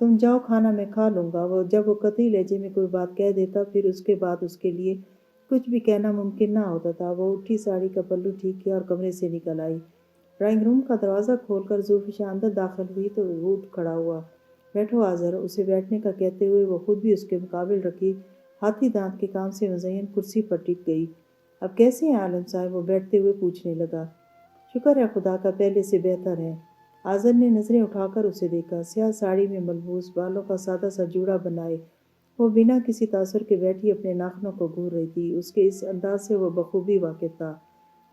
تم جاؤ کھانا میں کھا لوں گا۔ جب وہ قطعی لہجے میں کوئی بات کہہ دیتا پھر اس کے بعد اس کے لیے کچھ بھی کہنا ممکن نہ ہوتا تھا۔ وہ اٹھی، ساڑی کا پلو ٹھیک کیا اور کمرے سے نکل آئی۔ ڈرائنگ روم کا دروازہ کھول کر زلفی اندر داخل ہوئی تو وہ اٹھ کھڑا ہوا۔ بیٹھو آذر، اسے بیٹھنے کا کہتے ہوئے وہ خود بھی اس کے مقابل رکھی ہاتھی دانت کے کام سے مزین کرسی پر ٹک گئی۔ اب کیسے ہیں عالم صاحب؟ وہ بیٹھتے ہوئے پوچھنے لگا۔ شکر ہے خدا کا، پہلے سے بہتر ہے۔ آذر نے نظریں اٹھا کر اسے دیکھا۔ سیاہ ساڑی میں ملبوس، بالوں کا سادہ سا جوڑا بنائے وہ بنا کسی تاثر کے بیٹھی اپنے ناخنوں کو گھور رہی تھی۔ اس کے اس انداز سے وہ بخوبی واقف تھا۔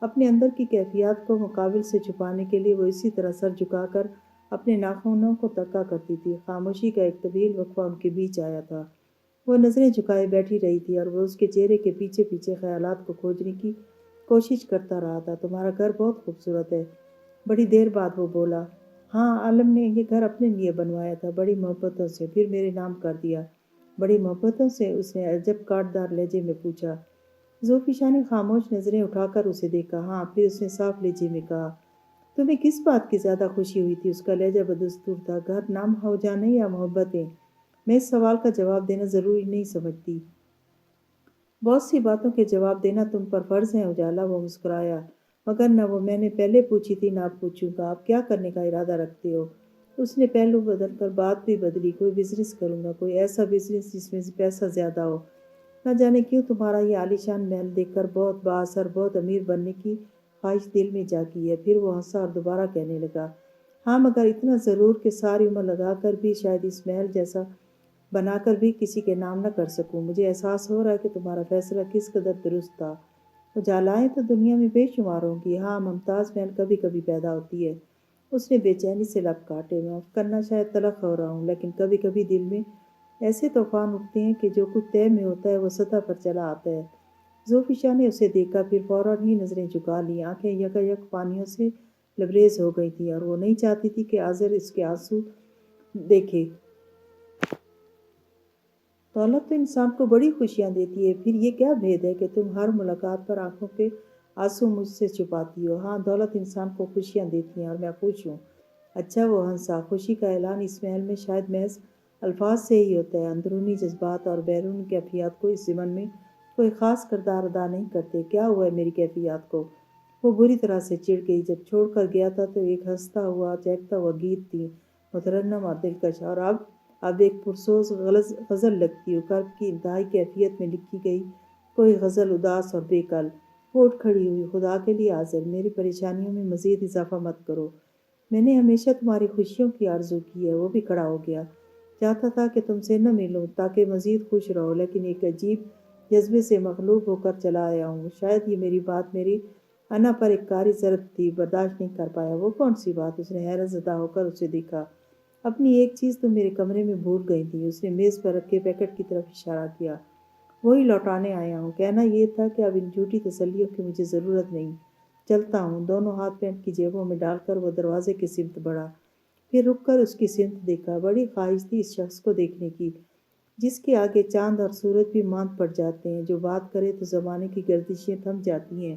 اپنے اندر کی کیفیات کو مقابل سے چھپانے کے لیے وہ اسی طرح سر جھکا کر اپنے ناخنوں کو تکا کرتی تھی۔ خاموشی کا ایک طویل وقفہ ان کے بیچ آیا تھا۔ وہ نظریں جھکائے بیٹھی رہی تھی اور وہ اس کے چہرے کے پیچھے پیچھے خیالات کو کھوجنے کی کوشش کرتا رہا تھا۔ تمہارا گھر بہت خوبصورت ہے۔ بڑی دیر بعد وہ بولا۔ ہاں، عالم نے یہ گھر اپنے لیے بنوایا تھا، بڑی محبتوں سے، پھر میرے نام کر دیا۔ بڑی محبتوں سے؟ اس نے عجب کاٹدار لہجے میں پوچھا۔ زوفی نے خاموش نظریں اٹھا کر اسے دیکھا۔ ہاں، پھر اس نے صاف لہجے میں کہا۔ تمہیں کس بات کی زیادہ خوشی ہوئی تھی؟ اس کا لہجہ بدستور تھا۔ گھر نام ہو جانے یا محبتیں؟ میں اس سوال کا جواب دینا ضروری نہیں سمجھتی۔ بہت سی باتوں کے جواب دینا تم پر فرض ہے اجالا۔ وہ مسکرایا۔ مگر نہ وہ میں نے پہلے پوچھی تھی نہ اب پوچھوں گا۔ آپ کیا کرنے کا ارادہ رکھتے ہو؟ اس نے پہلو بدل کر بات بھی بدلی۔ کوئی بزنس کروں گا، کوئی ایسا بزنس جس میں پیسہ زیادہ ہو۔ نہ جانے کیوں تمہارا یہ عالیشان محل دیکھ کر بہت بااثر، بہت امیر بننے کی خواہش دل میں جاگی ہے۔ پھر وہ ہنسا اور دوبارہ کہنے لگا۔ ہاں، مگر اتنا ضرور کہ ساری عمر لگا کر بھی شاید اس محل جیسا بنا کر بھی کسی کے نام نہ کر سکوں۔ مجھے احساس ہو رہا ہے کہ تمہارا فیصلہ کس قدر درست تھا۔ اجالائیں تو دنیا میں بے شمار ہوں گی۔ ہاں، ممتاز محل کبھی کبھی پیدا ہوتی ہے۔ اس نے بے چینی سے لب کاٹے۔ معاف کرنا، شاید تلخ ہو رہا ہوں، لیکن کبھی کبھی دل میں ایسے طوفان اٹھتے ہیں کہ جو کچھ طے میں ہوتا ہے وہ سطح پر چلا آتا ہے۔ زوفی نے اسے دیکھا، پھر فوراً ہی نظریں جھکا لیں۔ آنکھیں یکایک پانیوں سے لبریز ہو گئی تھیں اور وہ نہیں چاہتی تھی کہ آذر اس کے آنسو دیکھے۔ دولت تو انسان کو بڑی خوشیاں دیتی ہے، پھر یہ کیا بھید ہے کہ تم ہر ملاقات پر آنکھوں کے آنسو مجھ سے چھپاتی ہو؟ ہاں، دولت انسان کو خوشیاں دیتی ہیں اور میں خوش ہوں۔ اچھا، وہ ہنسا۔ خوشی کا اعلان اس محل میں شاید محض الفاظ سے ہی ہوتا ہے۔ اندرونی جذبات اور بیرونی کیفیات کو اس ضمن میں کوئی خاص کردار ادا نہیں کرتے۔ کیا ہوا ہے میری کیفیات کو؟ وہ بری طرح سے چڑ گئی۔ جب چھوڑ کر گیا تھا تو ایک ہنستا ہوا، چہکتا ہوا گیت تھی، مترنم اور دلکش، اور اب ایک پرسوز غزل لگتی ہو، کرب کی انتہائی کیفیت میں لکھی گئی کوئی غزل، اداس اور بے کل۔ وہ اٹھ کھڑی ہوئی۔ خدا کے لیے آذر، میری پریشانیوں میں مزید اضافہ مت کرو۔ میں نے ہمیشہ تمہاری خوشیوں کی آرزو کی ہے۔ وہ بھی کھڑا ہو گیا۔ چاہتا تھا کہ تم سے نہ ملوں تاکہ مزید خوش رہو، لیکن ایک عجیب جذبے سے مغلوب ہو کر چلا آیا ہوں۔ شاید یہ میری بات میری انا پر ایک کاری ضرب تھی، برداشت نہیں کر پایا۔ وہ کون سی بات؟ اس نے حیرت زدہ ہو کر اسے دیکھا۔ اپنی ایک چیز تم میرے کمرے میں بھول گئی تھی۔ اس نے میز پر رکھے پیکٹ کی طرف اشارہ کیا۔ وہی لوٹانے آیا ہوں۔ کہنا یہ تھا کہ اب ان جھوٹی تسلیوں کی مجھے ضرورت نہیں۔ چلتا ہوں۔ دونوں ہاتھ پینٹ کی جیبوں میں ڈال کر وہ دروازے کی سمت بڑھا، پھر رک کر اس کی سمت دیکھا۔ بڑی خواہش تھی اس شخص کو دیکھنے کی جس کے آگے چاند اور سورج بھی ماند پڑ جاتے ہیں، جو بات کرے تو زمانے کی گردشیں تھم جاتی ہیں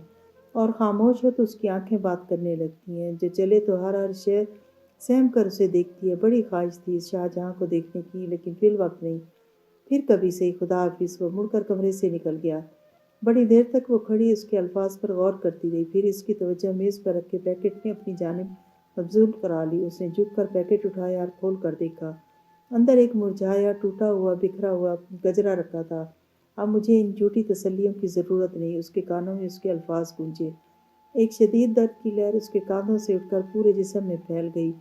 اور خاموش ہو تو اس کی آنکھیں بات کرنے لگتی ہیں، جو چلے تو ہر شے سہم کر اسے دیکھتی ہے۔ بڑی خواہش تھی اس شاہجہاں کو دیکھنے کی، لیکن فی الوقت نہیں۔ پھر کبھی صحیح، خدا حافظ۔ وہ مڑ کر کمرے سے نکل گیا۔ بڑی دیر تک وہ کھڑی اس کے الفاظ پر غور کرتی رہی، پھر اس کی توجہ میز پر رکھے پیکٹ نے اپنی جانب مبذول کرا لی۔ اس نے جھک کر پیکٹ اٹھایا اور کھول کر دیکھا۔ اندر ایک مرجھایا، ٹوٹا ہوا، بکھرا ہوا گجرا رکھا تھا۔ اب مجھے ان جھوٹی تسلیوں کی ضرورت نہیں۔ اس کے کانوں میں اس کے الفاظ گونجے۔ ایک شدید درد کی لہر اس کے کاندھوں سے اٹھ کر پورے جسم میں پھیل گئی۔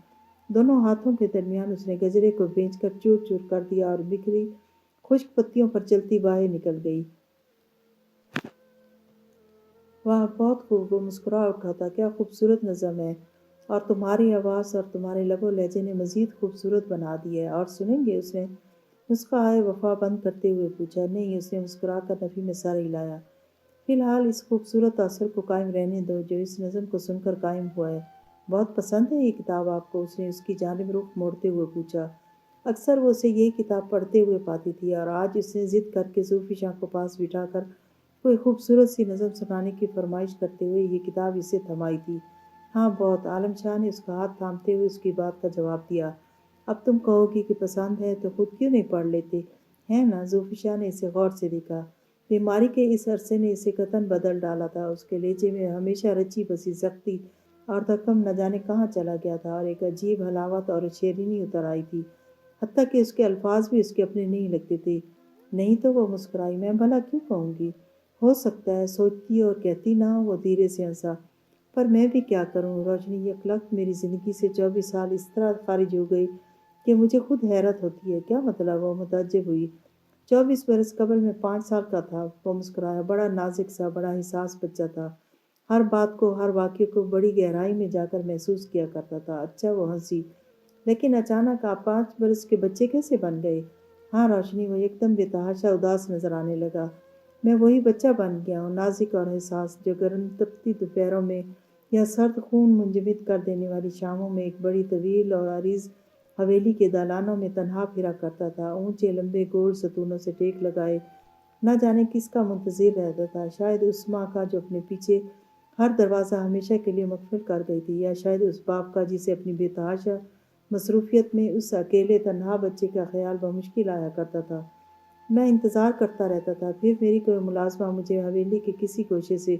دونوں ہاتھوں کے درمیان اس نے گجرے کو بھینچ کر چور چور کر دیا اور بکھری خشک پتیوں پر چلتی باہیں نکل گئی۔ واہ، بہت خوب۔ وہ مسکرا اٹھا تھا۔ کیا خوبصورت نظم ہے، اور تمہاری آواز اور تمہارے لب و لہجے نے مزید خوبصورت بنا دی ہے۔ اور سنیں گے؟ اس نے نسخہ وفا بند کرتے ہوئے پوچھا۔ نہیں، اس نے مسکرا کر نفی میں سر ہلایا۔ فی الحال اس خوبصورت اثر کو قائم رہنے دو جو اس نظم کو سن کر قائم ہوا ہے۔ بہت پسند ہے یہ کتاب آپ کو؟ اس نے اس کی جانب رخ موڑتے ہوئے پوچھا۔ اکثر وہ اسے یہ کتاب پڑھتے ہوئے پاتی تھی، اور آج اس نے ضد کر کے زلفی کو پاس بٹھا کر کوئی خوبصورت سی نظم سنانے کی فرمائش کرتے ہوئے یہ کتاب اسے تھمائی تھی۔ ہاں، بہت۔ عالم شاہ نے اس کا ہاتھ تھامتے ہوئے اس کی بات کا جواب دیا۔ اب تم کہو گی کہ پسند ہے تو خود کیوں نہیں پڑھ لیتے؟ ہے نا؟ زوفی نے اسے غور سے دیکھا۔ بیماری کے اس عرصے نے اسے قطعاً بدل ڈالا تھا۔ اس کے لہجے میں ہمیشہ رچی بسی سختی اور دھکم نہ جانے کہاں چلا گیا تھا، اور ایک عجیب حلاوت اور شیرینی اتر آئی تھی، حتیٰ کہ اس کے الفاظ بھی اس کے اپنے نہیں لگتے تھے۔ نہیں تو وہ مسکرائی۔ میں بھلا کیوں کہوں گی؟ ہو سکتا ہے سوچتی اور کہتی نہ ہو۔ وہ دھیرے سے ہنسا۔ پر میں بھی کیا کروں روشنی، یکلخت میری زندگی سے 24 سال اس طرح خارج ہو گئی کہ مجھے خود حیرت ہوتی ہے۔ کیا مطلب؟ وہ متعجب ہوئی۔ 24 برس قبل میں 5 سال کا تھا۔ وہ مسکرایا۔ بڑا نازک سا، بڑا حساس بچہ تھا، ہر بات کو، ہر واقعے کو بڑی گہرائی میں جا کر محسوس کیا کرتا تھا۔ اچھا، وہ ہنسی۔ لیکن اچانک آپ 5 برس کے بچے کیسے بن گئے؟ ہاں روشنی، وہ ایک دم بے تحاشا اداس نظر آنے لگا۔ میں وہی بچہ بن گیا ہوں، نازک اور حساس، جو گرم تپتی دوپہروں میں یا سرد خون منجمد کر دینے والی شاموں میں ایک بڑی طویل اور عریض حویلی کے دالانوں میں تنہا پھرا کرتا تھا، اونچے لمبے گول ستونوں سے ٹیک لگائے۔ نہ جانے کس کا منتظر رہتا تھا، شاید اس ماں کا جو اپنے پیچھے ہر دروازہ ہمیشہ کے لیے مقفل کر گئی تھی، یا شاید اس باپ کا جسے اپنی بے تحاشا مصروفیت میں اس اکیلے تنہا بچے کا خیال بمشکل آیا کرتا تھا۔ میں انتظار کرتا رہتا تھا، پھر میری کوئی ملازمہ مجھے حویلی کے کسی گوشے سے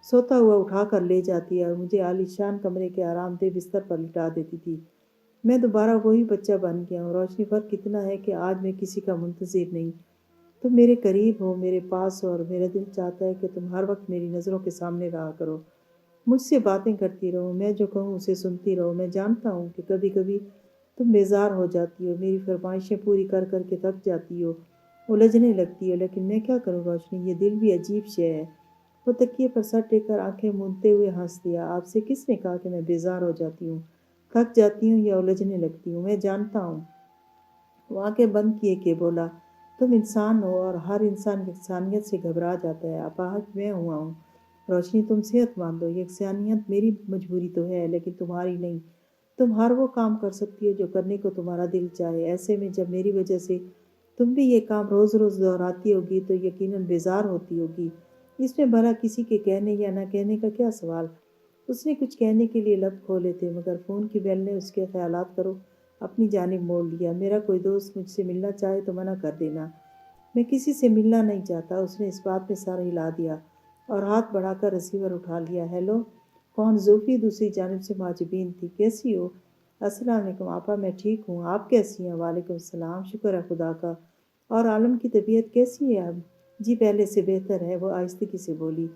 سوتا ہوا اٹھا کر لے جاتی اور مجھے عالی شان کمرے کے آرام دہ بستر پر لٹا دیتی تھی۔ میں دوبارہ وہی بچہ بن گیا ہوں روشنی۔ فرق اتنا ہے کہ آج میں کسی کا منتظر نہیں، تم میرے قریب ہو، میرے پاس ہو، اور میرا دل چاہتا ہے کہ تم ہر وقت میری نظروں کے سامنے رہا کرو، مجھ سے باتیں کرتی رہو، میں جو کہوں اسے سنتی رہو۔ میں جانتا ہوں کہ کبھی کبھی تم بیزار ہو جاتی ہو، میری فرمائشیں پوری کر کر کے تھک جاتی ہو، الجھنے لگتی ہو، لیکن میں کیا کروں روشنی، یہ دل بھی عجیب شے ہے۔ وہ تکیے پر سر ٹیک کر آنکھیں موندتے ہوئے ہنس دیا۔ آپ سے کس نے کہا کہ میں بیزار ہو جاتی ہوں، تھک جاتی ہوں یا الجھنے لگتی ہوں؟ میں جانتا ہوں۔ وہ آنکھیں بند کیے کہ بولا، تم انسان ہو اور ہر انسان یکسانیت سے گھبرا جاتا ہے، اپاہج میں ہوا ہوں۔ روشنی، تم صحت مند ہو، یکسانیت میری مجبوری تو ہے لیکن تمہاری نہیں۔ تم ہر وہ کام کر سکتی ہو جو کرنے کو تمہارا دل چاہے۔ ایسے میں جب میری وجہ سے تم بھی یہ کام روز روز دہراتی ہوگی تو یقیناً بیزار ہوتی ہوگی۔ اس میں بھلا کسی کے کہنے یا نہ کہنے کا کیا سوال؟ اس نے کچھ کہنے کے لیے لب کھولے تھے، مگر فون کی بیل نے اس کے خیالات کرو اپنی جانب موڑ لیا۔ میرا کوئی دوست مجھ سے ملنا چاہے تو منع کر دینا، میں کسی سے ملنا نہیں چاہتا۔ اس نے اس بات میں سر ہلا دیا اور ہاتھ بڑھا کر ریسیور اٹھا لیا۔ ہیلو، کون؟ زوفی دوسری جانب سے معجبین تھی۔ کیسی ہو؟ السلام علیکم آپا، میں ٹھیک ہوں، آپ کیسی ہیں؟ وعلیکم السلام، شکر ہے خدا کا۔ اور عالم کی طبیعت کیسی ہے اب؟ جی پہلے سے بہتر ہے، وہ آہستگی سے بولی۔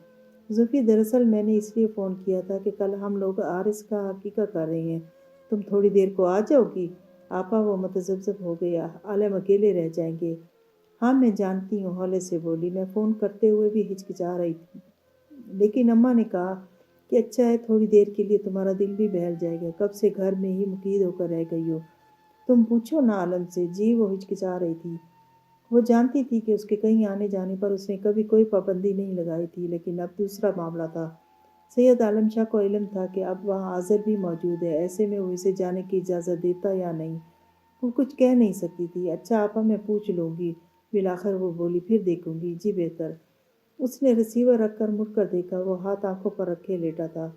زوفی، دراصل میں نے اس لیے فون کیا تھا کہ کل ہم لوگ عارض کا عقیقہ کر رہے ہیں، تم تھوڑی دیر کو آ جاؤ گی؟ آپا، وہ متذبذب ہو گیا، عالم اکیلے رہ جائیں گے۔ ہاں میں جانتی ہوں، ہولے سے بولی۔ میں فون کرتے ہوئے بھی ہچکچا رہی تھی، لیکن اماں نے کہا کہ اچھا ہے، تھوڑی دیر کے لیے تمہارا دل بھی بہل جائے گا، کب سے گھر میں ہی مقید ہو کر رہ گئی ہو، تم پوچھو نا عالم سے۔ جی، وہ ہچکچا رہی تھی۔ وہ جانتی تھی کہ اس کے کہیں آنے جانے پر اس نے کبھی کوئی پابندی نہیں لگائی تھی، لیکن اب دوسرا معاملہ تھا۔ سید عالم شاہ کو علم تھا کہ اب وہاں آذر بھی موجود ہے، ایسے میں وہ اسے جانے کی اجازت دیتا یا نہیں، وہ کچھ کہہ نہیں سکتی تھی۔ اچھا آپا، میں پوچھ لوں گی، بالآخر وہ بولی، پھر دیکھوں گی۔ جی بہتر۔ اس نے ریسیور رکھ کر مڑ کر دیکھا، وہ ہاتھ آنکھوں پر رکھے لیٹا تھا۔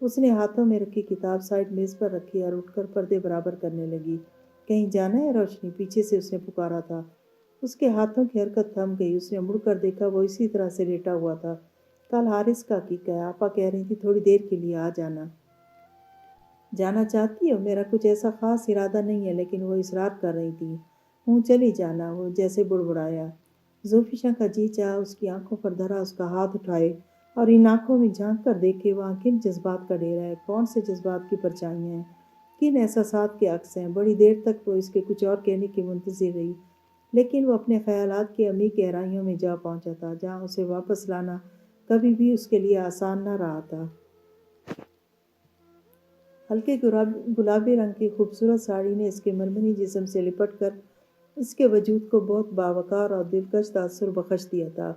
اس نے ہاتھوں میں رکھی کتاب سائڈ میز پر رکھی اور اٹھ کر پردے برابر کرنے لگی۔ کہیں جانا ہے روشنی؟ پیچھے سے اس نے پکارا تھا۔ اس کے ہاتھوں کی حرکت تھم گئی، اس نے مڑ کر دیکھا، وہ اسی طرح سے لیٹا ہوا تھا۔ کل حارث کا عقیقہ ہے، آپا کہہ رہی تھی تھوڑی دیر کے لیے آ جانا۔ جانا چاہتی ہو؟ میرا کچھ ایسا خاص ارادہ نہیں ہے، لیکن وہ اصرار کر رہی تھی۔ ہوں، چلی جانا، وہ جیسے بڑبڑایا۔ زوفیشا کا جی چاہا اس کی آنکھوں پر دھرا اس کا ہاتھ اٹھائے اور ان آنکھوں میں جھانک کر دیکھے وہاں کن جذبات کا ڈیرا ہے، کون سے جذبات کی پرچھائیاں ہیں، کن احساسات کے عکس ہیں۔ بڑی دیر تک وہ اس کے کچھ اور کہنے کی منتظر رہی، لیکن وہ اپنے خیالات کی عمیق گہرائیوں میں جا پہنچا تھا، جہاں اسے واپس لانا کبھی بھی اس کے لیے آسان نہ رہا تھا۔ ہلکے گلابی رنگ کی خوبصورت ساڑی نے اس کے مرمری جسم سے لپٹ کر اس کے وجود کو بہت باوقار اور دلکش تاثر بخش دیا تھا۔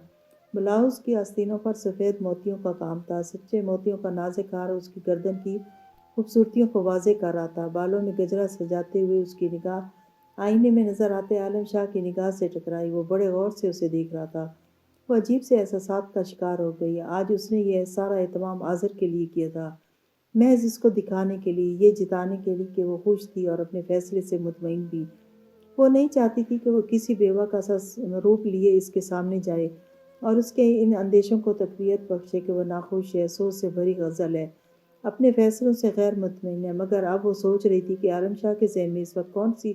بلاؤز کی آستینوں پر سفید موتیوں کا کام تھا، سچے موتیوں کا نازک ہار اس کی گردن کی خوبصورتیوں کو واضح کر رہا تھا۔ بالوں میں گجرا سجاتے ہوئے اس کی نگاہ آئینے میں نظر آتے عالم شاہ کی نگاہ سے ٹکرائی۔ وہ بڑے غور سے اسے دیکھ رہا تھا۔ وہ عجیب سے احساسات کا شکار ہو گئی۔ آج اس نے یہ سارا اہتمام آذر کے لیے کیا تھا، محض اس کو دکھانے کے لیے، یہ جتانے کے لیے کہ وہ خوش تھی اور اپنے فیصلے سے مطمئن بھی۔ وہ نہیں چاہتی تھی کہ وہ کسی بیوہ کا سا روپ لیے اس کے سامنے جائے اور اس کے ان اندیشوں کو تقویت بخشے کہ وہ ناخوش ہے، سوچ سے بھری غزل ہے، اپنے فیصلوں سے غیر مطمئن ہے۔ مگر اب وہ سوچ رہی تھی کہ عالم شاہ کے ذہن میں اس وقت کون سی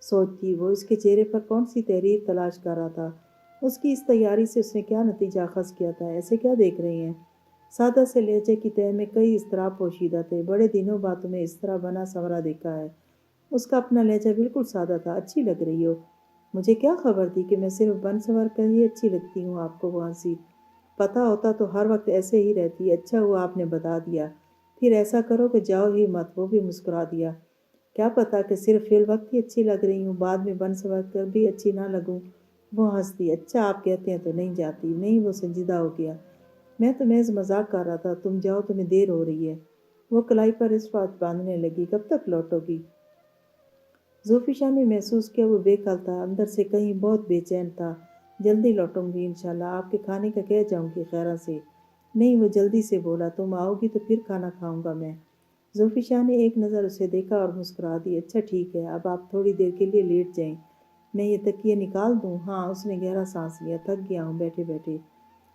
سوچ تھی، وہ اس کے چہرے پر کون سی تحریر تلاش کر رہا تھا، اس کی اس تیاری سے اس نے کیا نتیجہ اخذ کیا تھا۔ ایسے کیا دیکھ رہے ہیں؟ سادہ سے لہجے کی تہ میں کئی اضطراب پوشیدہ تھے۔ بڑے دنوں بعد تمہیں اس طرح بنا سنورا دیکھا ہے۔ اس کا اپنا لہجہ بالکل سادہ تھا۔ اچھی لگ رہی ہو۔ مجھے کیا خبر تھی کہ میں صرف بن سنور کر ہی اچھی لگتی ہوں آپ کو؟ وہ ہنسی۔ پتہ ہوتا تو ہر وقت ایسے ہی رہتی۔ اچھا ہوا آپ نے بتا دیا۔ پھر ایسا کرو کہ جاؤ ہی مت۔ وہ بھی مسکرا دیا۔ کیا پتا کہ صرف فی الوقت ہی اچھی لگ رہی ہوں، بعد میں بن سنور کر بھی اچھی نہ لگوں۔ وہ ہنس دی۔ اچھا آپ کہتے ہیں تو نہیں جاتی۔ نہیں، وہ سنجیدہ ہو گیا۔ میں تو محض مذاق کر رہا تھا۔ تم جاؤ، تمہیں دیر ہو رہی ہے۔ وہ کلائی پر اس بات باندھنے لگی۔ کب تک لوٹو گی؟ زوفی شاہ نے محسوس کیا وہ بے کل تھا، اندر سے کہیں بہت بے چین تھا۔ جلدی لوٹوں گی انشاءاللہ، آپ کے کھانے کا کہہ جاؤں گی خیرہ سے۔ نہیں، وہ جلدی سے بولا، تم آؤ گی تو پھر کھانا کھاؤں گا میں۔ زوفی شاہ نے ایک نظر اسے دیکھا اور مسکرا دی۔ اچھا ٹھیک ہے، اب آپ تھوڑی دیر کے لیے لیٹ جائیں۔ میں یہ تکیے نکال دوں؟ ہاں، اس نے گہرا سانس لیا۔ تھک گیا ہوں بیٹھے بیٹھے۔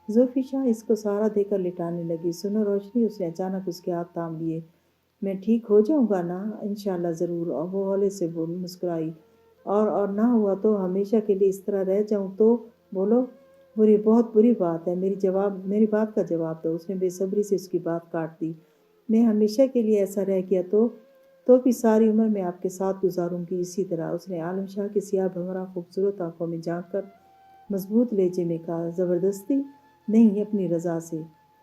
زوفی شاہ اس کو سہارا دے کر لٹانے لگی۔ سنو روشنی، اس نے اچانک اس کے ہاتھ تھام لیے۔ میں ٹھیک ہو جاؤں گا نا؟ انشاءاللہ ضرور۔ اور وہ ہولے سے مسکرائی۔ اور نہ ہوا تو ہمیشہ کے لیے اس طرح رہ جاؤں تو؟ بولو۔ بہت بری بات ہے، میری بات کا جواب دو۔ اس نے بے صبری سے اس کی بات کاٹ دی۔ میں ہمیشہ کے لیے ایسا رہ گیا تو بھی ساری عمر میں آپ کے ساتھ گزاروں گی اسی طرح۔ اس نے عالم شاہ کی سیاہ بھنورا خوبصورت آنکھوں میں جھانک کر مضبوط لہجے میں کہا۔ زبردستی؟ نہیں، اپنی رضا سے۔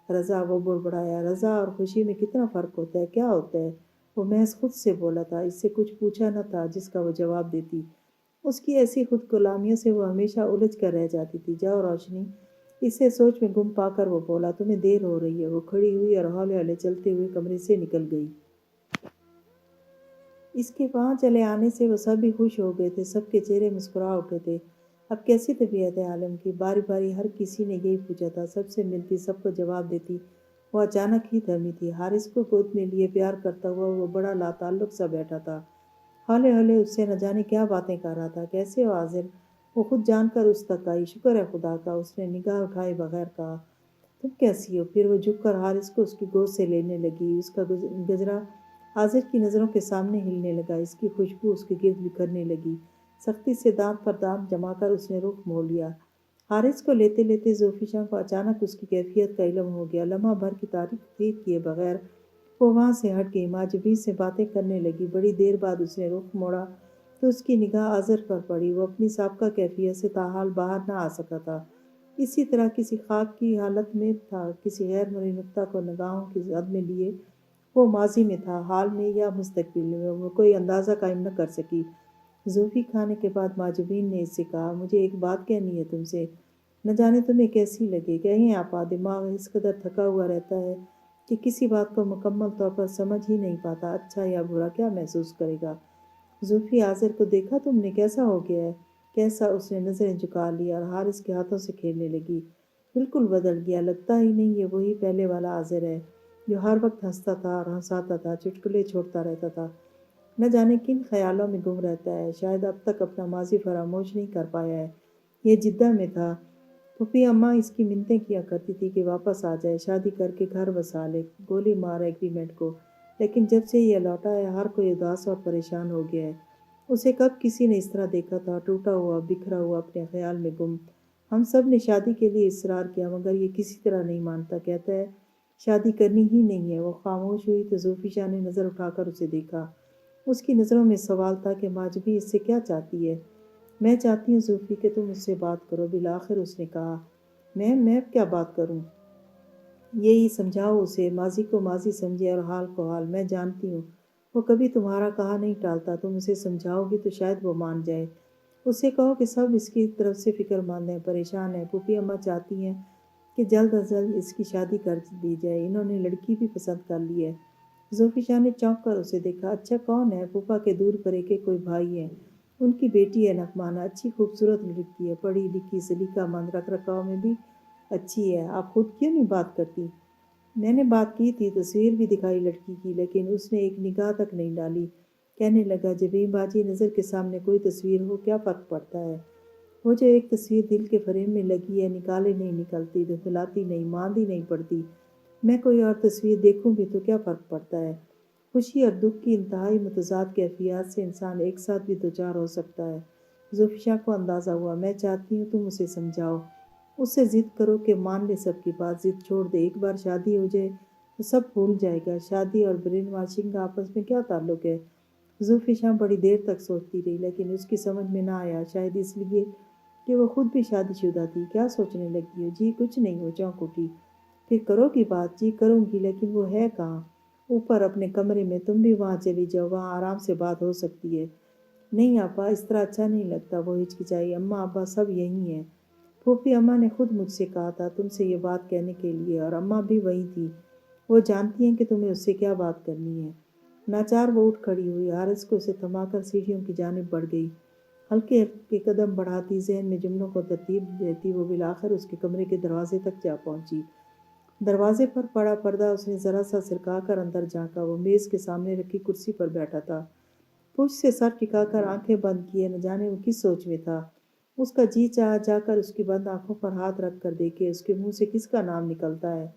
رضا؟ وہ بڑبڑایا۔ رضا اور خوشی میں کتنا فرق ہوتا ہے؟ کیا ہوتا ہے؟ وہ محض خود سے بولا تھا، اس سے کچھ پوچھا نہ تھا جس کا وہ جواب دیتی۔ اس کی ایسی خود غلامیوں سے وہ ہمیشہ الجھ کر رہ جاتی تھی۔ جاؤ روشنی، اسے سوچ میں گم پا کر وہ بولا، تمہیں دیر ہو رہی ہے۔ وہ کھڑی ہوئی اور ہولے ہولے چلتے ہوئے کمرے سے نکل گئی۔ اس کے وہاں چلے آنے سے وہ سب ہی خوش ہو گئے تھے، سب کے چہرے مسکرا اٹھے تھے۔ اب کیسی طبیعت ہے عالم کی؟ باری باری ہر کسی نے یہی پوچھا تھا، سب سے ملتی، سب کو جواب دیتی۔ وہ اچانک ہی تھمی تھی۔ حارث کو گود میں لیے پیار کرتا ہوا وہ بڑا لاتعلق سا بیٹھا تھا۔ ہولے ہولے اس سے نہ جانے کیا باتیں کر رہا تھا۔ کیسے ہو حاضر؟ وہ خود جان کر اس تک آئی۔ شکر ہے خدا کا، اس نے نگاہ اٹھائے بغیر کہا۔ تم کیسی ہو؟ پھر وہ جھک کر حارث کو اس کی گود سے لینے لگی۔ اس کا گجرا حاضر کی نظروں کے سامنے ہلنے لگا، اس کی خوشبو اس کے گرد بکھرنے لگی۔ سختی سے دانت پر دانت جما کر اس نے رخ موڑ لیا۔ حارث کو لیتے لیتے زوفی شاہ کو اچانک اس کی کیفیت کا علم ہو گیا۔ لمحہ بھر کی تاخیر کیے بغیر وہ وہاں سے ہٹ گئی، ماجبین سے باتیں کرنے لگی۔ بڑی دیر بعد اس نے رخ موڑا تو اس کی نگاہ آذر پر پڑی۔ وہ اپنی سابقہ کیفیت سے تاحال باہر نہ آ سکا تھا، اسی طرح کسی خواب کی حالت میں تھا، کسی غیر مرئی نقطہ کو نگاہوں کی زد میں لیے وہ ماضی میں تھا، حال میں یا مستقبل میں، وہ کوئی اندازہ قائم نہ کر سکی۔ زوفی کھانے کے بعد ماجبین نے اس سے کہا، مجھے ایک بات کہنی ہے تم سے، نہ جانے تمہیں کیسی لگے۔ کہیں آپا، دماغ اس قدر تھکا ہوا رہتا ہے کہ کسی بات کو مکمل طور پر سمجھ ہی نہیں پاتا، اچھا یا برا کیا محسوس کرے گا۔ زوفی حاضر کو دیکھا تم نے؟ کیسا ہو گیا ہے؟ کیسا؟ اس نے نظریں جھکا لی اور حارث کے ہاتھوں سے کھیلنے لگی۔ بالکل بدل گیا، لگتا ہی نہیں یہ وہی پہلے والا حاضر ہے جو ہر وقت ہنستا تھا اور ہنساتا تھا، چٹکلے چھوڑتا رہتا تھا، نہ جانے کن خیالوں میں گم رہتا ہے، شاید اب تک اپنا ماضی فراموش نہیں کر پایا ہے۔ یہ جدہ میں تھا۔ پھوپھی اماں اس کی منتیں کیا کرتی تھی کہ واپس آ جائے، شادی کر کے گھر بسا لے، گولی مار ایگریمنٹ کو، لیکن جب سے یہ لوٹا ہے ہر کوئی اداس اور پریشان ہو گیا ہے۔ اسے کب کسی نے اس طرح دیکھا تھا، ٹوٹا ہوا، بکھرا ہوا، اپنے خیال میں گم۔ ہم سب نے شادی کے لیے اصرار کیا مگر یہ کسی طرح نہیں مانتا، کہتا ہے شادی کرنی ہی نہیں ہے۔ وہ خاموش ہوئی تو زوفی شاہ نے نظر اٹھا کر اسے دیکھا۔ اس کی نظروں میں سوال تھا کہ ماجبی اس سے کیا چاہتی ہے؟ میں چاہتی ہوں زوفی کہ تم اس سے بات کرو، بالآخر اس نے کہا۔ میں کیا بات کروں؟ یہی سمجھاؤ اسے، ماضی کو ماضی سمجھے اور حال کو حال۔ میں جانتی ہوں وہ کبھی تمہارا کہا نہیں ٹالتا، تم اسے سمجھاؤ گی تو شاید وہ مان جائے۔ اسے کہو کہ سب اس کی طرف سے فکر مند ہیں، پریشان ہیں۔ پھوپھی اماں چاہتی ہیں کہ جلد از جلد اس کی شادی کر دی جائے، انہوں نے لڑکی بھی پسند کر لی ہے۔ زوفی شاہ نے چونک کر اسے دیکھا۔ اچھا، کون ہے؟ پھوپھا کے دور پرے کے کوئی بھائی ہیں، ان کی بیٹی ہے نغمانہ، اچھی خوبصورت لڑکی ہے، پڑھی لکھی، سلیقہ مند، رکھ رکھاؤ میں بھی اچھی ہے۔ آپ خود کیوں نہیں بات کرتی؟ میں نے بات کی تھی، تصویر بھی دکھائی لڑکی کی، لیکن اس نے ایک نگاہ تک نہیں ڈالی۔ کہنے لگا، جبیں باجی نظر کے سامنے کوئی تصویر ہو کیا فرق پڑتا ہے؟ وہ جو ایک تصویر دل کے فریم میں لگی ہے، نکالے نہیں نکلتی، دھندلاتی نہیں، ماندی نہیں پڑتی۔ میں کوئی اور تصویر دیکھوں بھی تو کیا فرق پڑتا ہے؟ خوشی اور دکھ کی انتہائی متضاد کیفیات سے انسان ایک ساتھ بھی دوچار ہو سکتا ہے۔ زوفیشا کو اندازہ ہوا۔ میں چاہتی ہوں تم اسے سمجھاؤ، اس سے ضد کرو کہ مان لے سب کی بات، ضد چھوڑ دے۔ ایک بار شادی ہو جائے تو سب بھول جائے گا۔ شادی اور برین واشنگ کا آپس میں کیا تعلق ہے؟ زوفیشا بڑی دیر تک سوچتی رہی، لیکن اس کی سمجھ میں نہ آیا، شاید اس لیے کہ وہ خود بھی شادی شدہ تھی۔ کیا سوچنے لگی ہو؟ جی کچھ نہیں، وہ چونک اٹھی۔ پھر کرو گی بات؟ جی کروں گی، لیکن وہ ہے کہاں؟ اوپر اپنے کمرے میں۔ تم بھی وہاں چلی جاؤ، وہاں آرام سے بات ہو سکتی ہے۔ نہیں آپا، اس طرح اچھا نہیں لگتا، وہ ہچکچائی۔ اماں ابا سب یہی ہیں۔ پھوپھی اماں نے خود مجھ سے کہا تھا تم سے یہ بات کہنے کے لیے، اور اماں بھی وہی تھی، وہ جانتی ہیں کہ تمہیں اس سے کیا بات کرنی ہے۔ ناچار وہ اٹھ کھڑی ہوئی، حارث کو اسے تھما کر سیڑھیوں کی جانب بڑھ گئی۔ ہلکے ہلکے قدم بڑھاتی، ذہن میں جملوں کو ترتیب دیتی، وہ بالآخر اس کے کمرے کے دروازے تک جا پہنچی۔ دروازے پر پڑا پردہ اس نے ذرا سا سرکا کر اندر جھانکا۔ وہ میز کے سامنے رکھی کرسی پر بیٹھا تھا، پشت سے سر ٹکا کر آنکھیں بند کیے، نہ جانے وہ کس سوچ میں تھا۔ اس کا جی چاہا جا کر اس کی بند آنکھوں پر ہاتھ رکھ کر دیکھے، اس کے منہ سے کس کا نام نکلتا ہے۔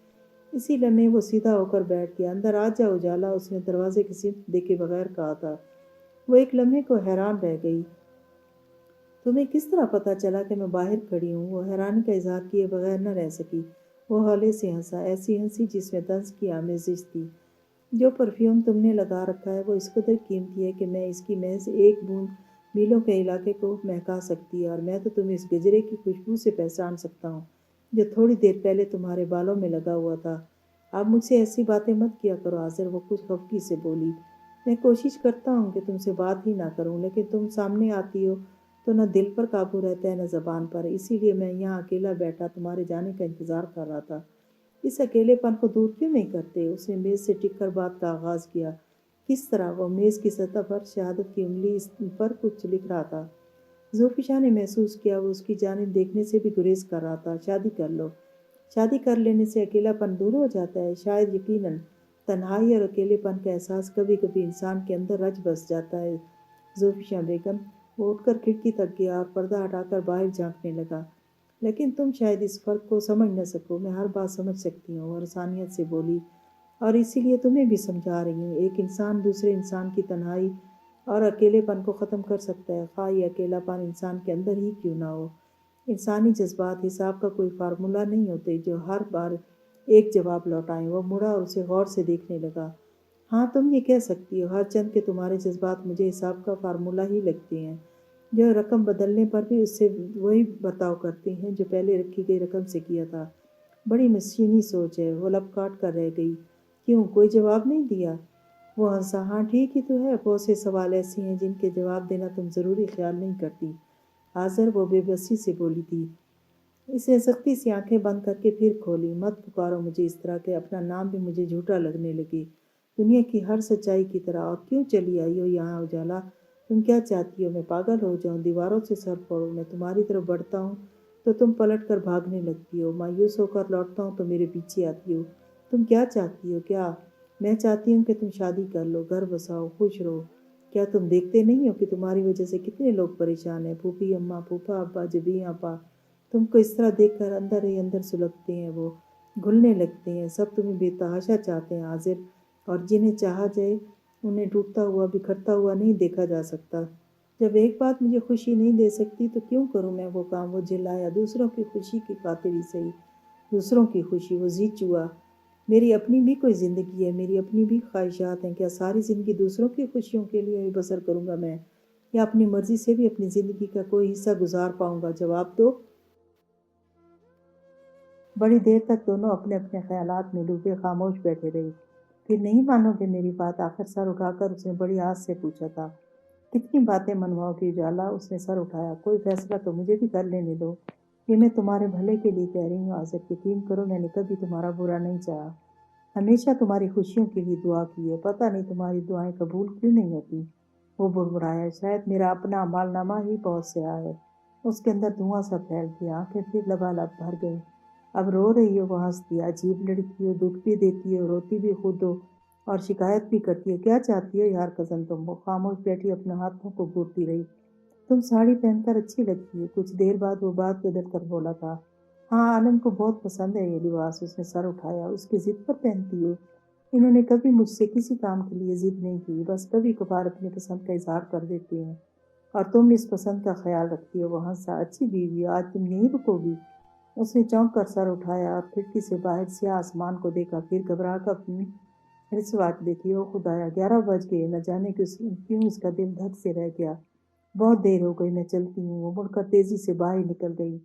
اسی لمحے وہ سیدھا ہو کر بیٹھ گیا۔ اندر آ جا اجالا، اس نے دروازے کی سمت دیکھے بغیر کہا تھا۔ وہ ایک لمحے کو حیران رہ گئی۔ تمہیں کس طرح پتہ چلا کہ میں باہر کھڑی ہوں؟ وہ حیرانی کا اظہار کیے بغیر نہ رہ سکی۔ وہ ہولے سے ہنسا، ایسی ہنسی جس میں طنز کی آمیزش تھی۔ جو پرفیوم تم نے لگا رکھا ہے وہ اس قدر قیمتی ہے کہ میں اس کی محض ایک بوند میلوں کے علاقے کو مہکا سکتی ہے، اور میں تو تمہیں اس گجرے کی خوشبو سے پہچان سکتا ہوں جو تھوڑی دیر پہلے تمہارے بالوں میں لگا ہوا تھا۔ آپ مجھ سے ایسی باتیں مت کیا کرو آذر، وہ کچھ خفگی سے بولی۔ میں کوشش کرتا ہوں کہ تم سے بات ہی نہ کروں، لیکن تم سامنے آتی ہو تو نہ دل پر قابو رہتا ہے نہ زبان پر، اسی لیے میں یہاں اکیلا بیٹھا تمہارے جانے کا انتظار کر رہا تھا۔ اس اکیلے پن کو دور کیوں نہیں کرتے؟ اس نے میز سے ٹک کر بات کا آغاز کیا۔ کس طرح؟ وہ میز کی سطح پر شہادت کی انگلی پر کچھ لکھ رہا تھا۔ زوفیشا نے محسوس کیا وہ اس کی جانب دیکھنے سے بھی گریز کر رہا تھا۔ شادی کر لو۔ شادی کر لینے سے اکیلا پن دور ہو جاتا ہے؟ شاید، یقیناً۔ تنہائی اور اکیلے پن کا احساس کبھی کبھی انسان کے اندر رچ بس جاتا ہے زوفیشا بیگم۔ وہ اٹھ کر کھڑکی تک گیا اور پردہ ہٹا کر باہر جھانکنے لگا۔ لیکن تم شاید اس فرق کو سمجھ نہ سکو، میں ہر بات سمجھ سکتی ہوں، اور آسانیت سے بولی، اور اسی لیے تمہیں بھی سمجھا رہی ہوں۔ ایک انسان دوسرے انسان کی تنہائی اور اکیلے پن کو ختم کر سکتا ہے، خواہ یہ اکیلا پن انسان کے اندر ہی کیوں نہ ہو۔ انسانی جذبات حساب کا کوئی فارمولہ نہیں ہوتے جو ہر بار ایک جواب لوٹائیں۔ وہ مڑا اور اسے غور سے دیکھنے لگا۔ ہاں تم یہ کہہ سکتی ہو، ہر چند کہ تمہارے جذبات مجھے حساب کا فارمولہ ہی لگتے ہیں، جو رقم بدلنے پر بھی اس سے وہی برتاؤ کرتے ہیں جو پہلے رکھی گئی رقم سے کیا تھا۔ بڑی مشینی سوچ ہے۔ وہ لب کاٹ کر رہ گئی۔ کیوں؟ کوئی جواب نہیں دیا؟ وہ ہنسا۔ ہاں ٹھیک ہی تو ہے، بہت سے سوال ایسے ہیں جن کے جواب دینا تم ضروری خیال نہیں کرتی آذر، وہ بے بسی سے بولی تھی۔ اس نے سختی سے آنکھیں بند کر کے پھر کھولی۔ مت پکارو مجھے اس طرح کہ اپنا نام بھی مجھے جھوٹا لگنے لگے، دنیا کی ہر سچائی کی طرح۔ اور کیوں چلی آئی ہو یہاں اجالا؟ تم کیا چاہتی ہو؟ میں پاگل ہو جاؤں، دیواروں سے سر پھوڑوں؟ میں تمہاری طرف بڑھتا ہوں تو تم پلٹ کر بھاگنے لگتی ہو، مایوس ہو کر لوٹتا ہوں تو میرے پیچھے آتی ہو۔ تم کیا چاہتی ہو؟ کیا؟ میں چاہتی ہوں کہ تم شادی کر لو، گھر بساؤ، خوش رہو۔ کیا تم دیکھتے نہیں ہو کہ تمہاری وجہ سے کتنے لوگ پریشان ہیں؟ پھوپھی اماں، پھوپھا ابا، جبیں آپا تم کو اس طرح دیکھ کر اندر ہی اندر سلگتے ہیں، وہ گھلنے لگتے ہیں۔ سب تمہیں بے تحاشا چاہتے ہیں آذر، اور جنہیں چاہا جائے انہیں ٹوٹتا ہوا بکھرتا ہوا نہیں دیکھا جا سکتا۔ جب ایک بات مجھے خوشی نہیں دے سکتی تو کیوں کروں میں وہ کام؟ وہ جلایا۔ دوسروں کی خوشی کی خاطر ہی صحیح، دوسروں کی خوشی۔ وہ جی چوا۔ میری اپنی بھی کوئی زندگی ہے، میری اپنی بھی خواہشات ہیں۔ کیا ساری زندگی دوسروں کی خوشیوں کے لیے ہی بسر کروں گا میں، یا اپنی مرضی سے بھی اپنی زندگی کا کوئی حصہ گزار پاؤں گا؟ جواب دو۔ بڑی دیر تک دونوں اپنے اپنے خیالات میں ڈوبے خاموش بیٹھے رہے۔ پھر نہیں مانو گے میری بات؟ آخر سر اٹھا کر اس نے بڑی آس سے پوچھا تھا۔ کتنی باتیں منواؤ گی اجالا؟ اس نے سر اٹھایا۔ کوئی فیصلہ تو مجھے بھی کر لینے دو، یہ میں تمہارے بھلے کے لیے کہہ رہی ہوں آذر۔ یقین کرو میں نے کبھی تمہارا برا نہیں چاہا، ہمیشہ تمہاری خوشیوں کے لیے دعا کی ہے۔ پتہ نہیں تمہاری دعائیں قبول کیوں نہیں ہوتی؟ وہ بڑبڑایا۔ شاید میرا اپنا اعمال نامہ ہی بہت سیاہ ہے۔ اس کے اندر دھواں سا پھیل گیا، آنکھیں پھر لبالب بھر گئیں۔ اب رو رہی ہو وہ ہنس دیا۔ عجیب لڑکی ہو، دکھ بھی دیتی ہو، روتی بھی خود ہو اور شکایت بھی کرتی ہو۔ کیا چاہتی ہو یار کزن تم؟ وہ خاموش بیٹھی اپنے ہاتھوں کو گھورتی رہی۔ تم ساڑی پہن کر اچھی لگتی ہو۔ کچھ دیر بعد وہ بات بدل کر بولا تھا، ہاں عالم کو بہت پسند ہے یہ لباس۔ اس نے سر اٹھایا، اس کی ضد پر پہنتی ہو؟ انہوں نے کبھی مجھ سے کسی کام کے لیے ضد نہیں کی، بس کبھی کبھار اپنی پسند کا اظہار کر دیتے ہیں، اور تم اس پسند کا خیال رکھتی ہو۔ وہ ہنسا، اچھی بیوی ہو، آج تم یہیں رکو گی؟ اس نے چونک کر سر اٹھایا اور کھڑکی سے باہر سیاہ آسمان کو دیکھا، پھر گھبرا کر اپنی رس واچ دیکھی۔ او خدایا، 11 بج گئے، نہ جانے کیوں اس کا دل دھک سے رہ گیا۔ بہت دیر ہو گئی، میں چلتی ہوں۔ وہ مڑ کر تیزی سے باہر نکل گئی۔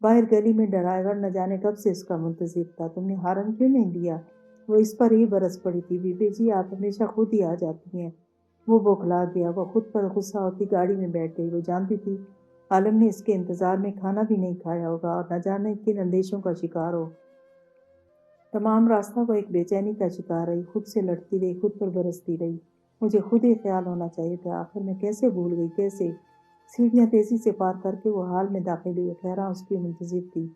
باہر گلی میں ڈرائیور نہ جانے کب سے اس کا منتظر تھا۔ تم نے ہارن کیوں نہیں دیا؟ وہ اس پر ہی برس پڑی تھی، بی بی جی آپ ہمیشہ خود ہی آ جاتی ہیں۔ وہ بوکھلا گیا، وہ خود پر غصہ ہوتی گاڑی میں بیٹھ گئی۔ وہ جانتی تھی عالم نے اس کے انتظار میں کھانا بھی نہیں کھایا ہوگا اور نہ جانے کن اندیشوں کا شکار ہو۔ تمام راستہ وہ ایک بے چینی کا شکار رہی، خود سے لڑتی رہی، خود پر برستی رہی۔ مجھے خود ہی خیال ہونا چاہیے تھا، آخر میں کیسے بھول گئی، کیسے؟ سیڑھیاں تیزی سے پار کر کے وہ ہال میں داخل ہوئی۔ خیراں اس کی منتظر تھی۔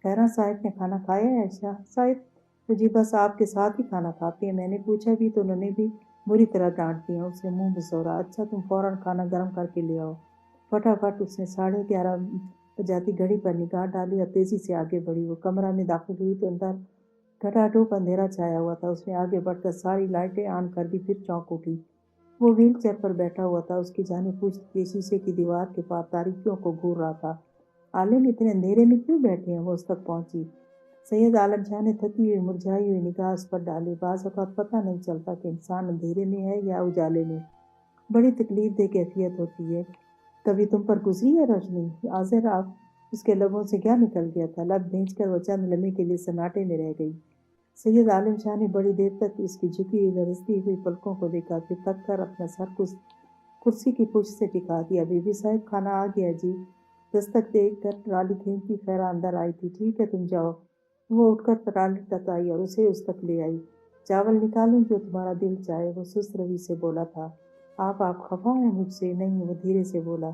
خیراں صاحب نے کھانا کھایا ہے؟ عائشہ صاحب تو جی بس آپ کے ساتھ ہی کھانا کھاتے ہیں، میں نے پوچھا بھی تو انہوں نے بھی بری طرح ڈانٹ دیا۔ اس نے منہ بسورا، اچھا تم فوراً کھانا گرم کر کے لے آؤ۔ فٹافٹ اس نے 11:30 بجاتی گھڑی پر نگاہ ڈالی اور تیزی سے آگے بڑھی۔ وہ کمرہ میں داخل ہوئی تو اندر ٹھٹاٹھوپ اندھیرا چھایا ہوا تھا۔ اس نے آگے بڑھ کر ساری لائٹیں آن کر دی، پھر چونک اٹھی۔ وہ ویل چیئر پر بیٹھا ہوا تھا، اس کی جانب پشت کے شیشے کی دیوار کے پار تاریکیوں کو گھور رہا تھا۔ عالم اتنے اندھیرے میں کیوں بیٹھے ہیں؟ وہ اس تک پہنچی۔ سید عالم شاہ نے تھکی ہوئی مرجھائی ہوئی نگاہ اس پر ڈالی۔ بعض اوقات پتہ نہیں چلتا کہ انسان اندھیرے میں ہے یا اجالے میں۔ بڑی تکلیف دہ کیفیت ہوتی ہے۔ کبھی تم پر گزری ہے روشنی؟ آذر آپ اس کے لبوں سے کیا نکل گیا تھا؟ لب بھینچ کر وہ چند لمحے کے لیے سناٹے میں رہ گئی۔ سید عالم شاہ نے بڑی دیر تک اس کی جھکی ہوئی لرزتی ہوئی پلکوں کو دیکھا، پھر تھک کر اپنا سر کرسی کی پشت سے ٹکا دیا۔ بی بی صاحب کھانا آ گیا جی۔ دستک دے کر ٹرالی کھینچتی خیرہ اندر آئی تھی۔ ٹھیک ہے تم جاؤ۔ وہ اٹھ کر ٹرالی تک آئی اور اسے اس تک لے آئی۔ چاول نکالوں جو تمہارا دل چاہے، وہ سست روی سے بولا تھا۔ آپ خفا ہیں مجھ سے؟ نہیں، وہ دھیرے سے بولا،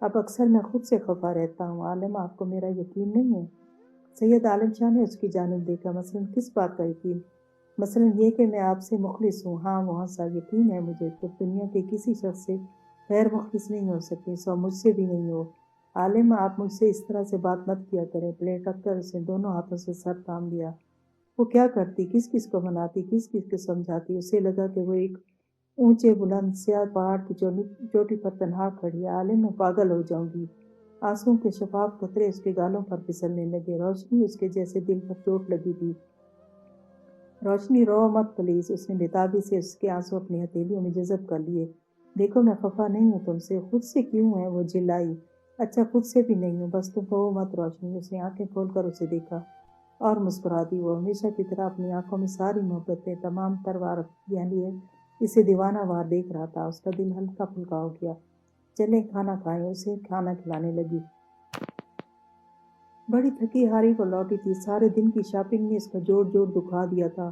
اب اکثر میں خود سے خفا رہتا ہوں۔ عالم آپ کو میرا یقین نہیں ہے؟ سید عالم شاہ نے اس کی جانب دیکھا، مثلاً کس بات کا یقین؟ مثلاً یہ کہ میں آپ سے مخلص ہوں۔ ہاں وہ ہنسا، یقین ہے مجھے، تو دنیا کے کسی شخص سے غیر مخلص نہیں ہو سکتی، سو مجھ سے بھی نہیں ہو۔ عالم آپ مجھ سے اس طرح سے بات مت کیا کریں۔ پلیٹ رکھ کر اس نے دونوں ہاتھوں سے سر تھام لیا۔ وہ کیا کرتی، کس کس کو مناتی، کس کس کو سمجھاتی؟ اسے لگا کہ وہ ایک اونچے بلند سیاہ پہاڑ کی چوٹی پر تنہا کھڑی ہے۔ عالم میں پاگل ہو جاؤں گی۔ آنسوؤں کے شفاف قطرے اس کے گالوں پر پھسلنے لگے۔ روشنی اس کے جیسے دل پر چوٹ لگی تھی۔ روشنی رو مت پلیز۔ اس نے بےتابی سے اس کے آنسو اپنی ہتھیلیوں میں جذب کر لیے۔ دیکھو میں خفا نہیں ہوں تم سے۔ خود سے کیوں ہے؟ وہ جلائی۔ اچھا خود سے بھی نہیں ہوں، بس تم رو مت روشنی۔ اس نے آنکھیں کھول کر اسے دیکھا اور مسکرا دی۔ وہ ہمیشہ کی طرح اپنی آنکھوں میں ساری محبتیں تمام تر وارفتیاں لیے اسے دیوانہ وار دیکھ رہا تھا۔ اس کا دل ہلکا پھلکا ہو گیا۔ چلیں کھانا کھائیں۔ اسے کھانا کھلانے لگی۔ بڑی تھکی ہاری وہ لوٹی تھی۔ سارے دن کی شاپنگ نے اس کا جوڑ دکھا دیا تھا،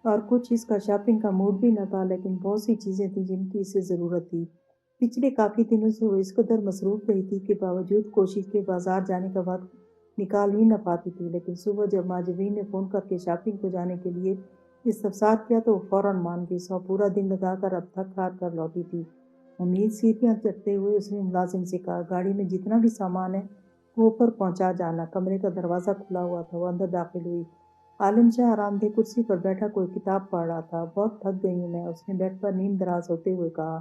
اور کچھ اس کا شاپنگ کا موڈ بھی نہ تھا، لیکن بہت سی چیزیں تھیں جن کی اسے ضرورت تھی۔ پچھلے کافی دنوں سے وہ اس قدر مصروف رہی تھی کہ باوجود کوشش کے بازار جانے کا وقت نکال ہی نہ پاتی تھی، لیکن صبح جب ماجبین نے فون کر کے شاپنگ کو جانے کے لیے استفسار کیا تو وہ فوراً مان گئی۔ سو پورا دن لگا کر اب تھک ہار کر لوٹی تھی۔ امید سیڑھیاں چڑھتے ہوئے اس نے ملازم سے کہا، گاڑی میں جتنا بھی سامان ہے وہ اوپر پہنچا جانا۔ کمرے کا دروازہ کھلا ہوا تھا، وہ اندر داخل ہوئی۔ عالم شاہ آرام دہ کرسی پر بیٹھا کوئی کتاب پڑھ رہا تھا۔ بہت تھک گئی ہوں میں، اس نے بیڈ پر نیم دراز ہوتے ہوئے کہا۔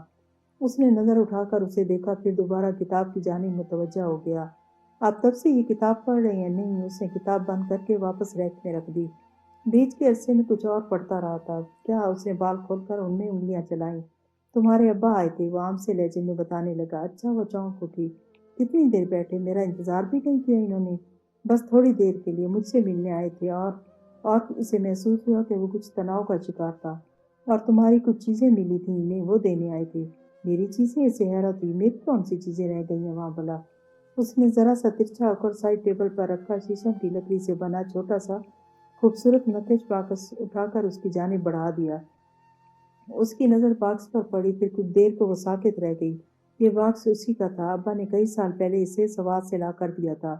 اس نے نظر اٹھا کر اسے دیکھا، پھر دوبارہ کتاب کی جانب متوجہ ہو گیا۔ آپ تب سے یہ کتاب پڑھ رہے ہیں؟ نہیں، اس نے کتاب بند کر کے واپس ریک میں رکھ دی۔ بیچ کے عرصے میں کچھ اور پڑھتا رہا تھا۔ کیا؟ اس نے بال کھول کر ان میں انگلیاں چلائیں۔ تمہارے ابا آئے تھے، وہ عام سے لہجے میں بتانے لگا۔ اچھا، وہ چونک اٹھی۔ کتنی دیر بیٹھے؟ میرا انتظار بھی نہیں کیا انہوں نے؟ بس تھوڑی دیر کے لیے مجھ سے ملنے آئے تھے، اور اسے محسوس ہوا کہ وہ کچھ تناؤ کا شکار تھا، اور تمہاری کچھ چیزیں ملی تھیں انہیں وہ دینے آئے تھے۔ میری چیزیں؟ اسے حیرت ہوئی۔ میری کون سی چیزیں رہ گئی ہیں وہاں بھلا؟ اس نے ذرا سا ترچھا ہو کر سائڈ ٹیبل پر رکھا شیشم کی لکڑی سے بنا چھوٹا سا خوبصورت متج باکس اٹھا کر اس کی جانب بڑھا دیا۔ اس کی نظر باکس پر پڑی، پھر کچھ دیر کو وہ ساکت رہ گئی۔ یہ باکس اسی کا تھا، ابا نے کئی سال پہلے اسے سوات سے لا کر دیا تھا۔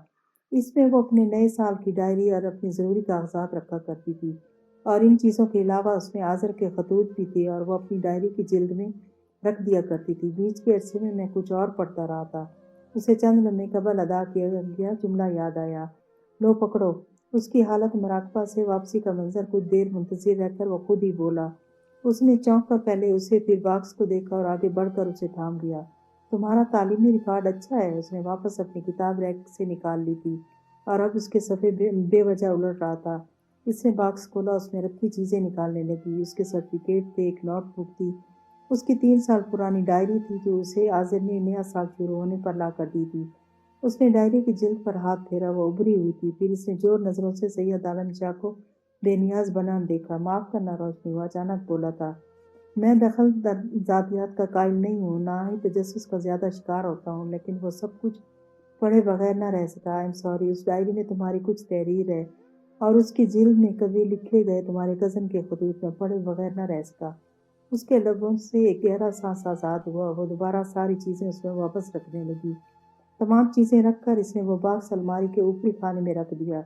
اس میں وہ اپنے نئے سال کی ڈائری اور اپنی ضروری کاغذات رکھا کرتی تھی، اور ان چیزوں کے علاوہ اس میں آذر کے خطوط بھی تھے اور وہ اپنی ڈائری کی جلد میں رکھ دیا کرتی تھی۔ بیچ کے عرصے میں کچھ اور پڑھتا رہا تھا۔ اسے چند لمحے قبل ادا کیا گیا جملہ یاد آیا، لو پکڑو۔ اس کی حالت مراقبہ سے واپسی کا منظر کچھ دیر منتظر رہ کر وہ خود ہی بولا۔ اس نے چونک کر پہلے اسے پھر باکس کو دیکھا اور آگے بڑھ کر اسے تھام لیا۔ تمہارا تعلیمی ریکارڈ اچھا ہے۔ اس نے واپس اپنی کتاب ریک سے نکال لی تھی اور اب اس کے صفحے بے وجہ الٹ رہا تھا۔ اس نے باکس کھولا، اس میں رکھی چیزیں نکالنے لگی۔ اس کے سرٹیفکیٹ تھے، ایک نوٹ بک تھی، اس کی 3 سال پرانی ڈائری تھی جو اسے آذر نے نیا سال شروع ہونے پر لا کر دی تھی۔ اس نے ڈائری کی جلد پر ہاتھ پھیرا، وہ ابری ہوئی تھی۔ پھر اس نے جور نظروں سے سید عالم شاہ کو بے نیاز بنا دیکھا۔ معاف کرنا روشنی، وہ اچانک بولا تھا، میں دخل ذاتیات کا قائل نہیں ہوں، نہ ہی تجسس کا زیادہ شکار ہوتا ہوں، لیکن وہ سب کچھ پڑھے بغیر نہ رہ سکا۔ I am sorry. اس ڈائری میں تمہاری کچھ تحریر ہے اور اس کی جلد میں کبھی لکھے گئے تمہارے کزن کے خطوط میں پڑھے بغیر نہ رہ سکا۔ اس کے لبوں سے ایک گہرا سانس آزاد ہوا، وہ دوبارہ ساری چیزیں اس میں واپس رکھنے لگی۔ تمام چیزیں رکھ کر اس نے وہ باکس الماری کے اوپری خانے میں رکھ دیا۔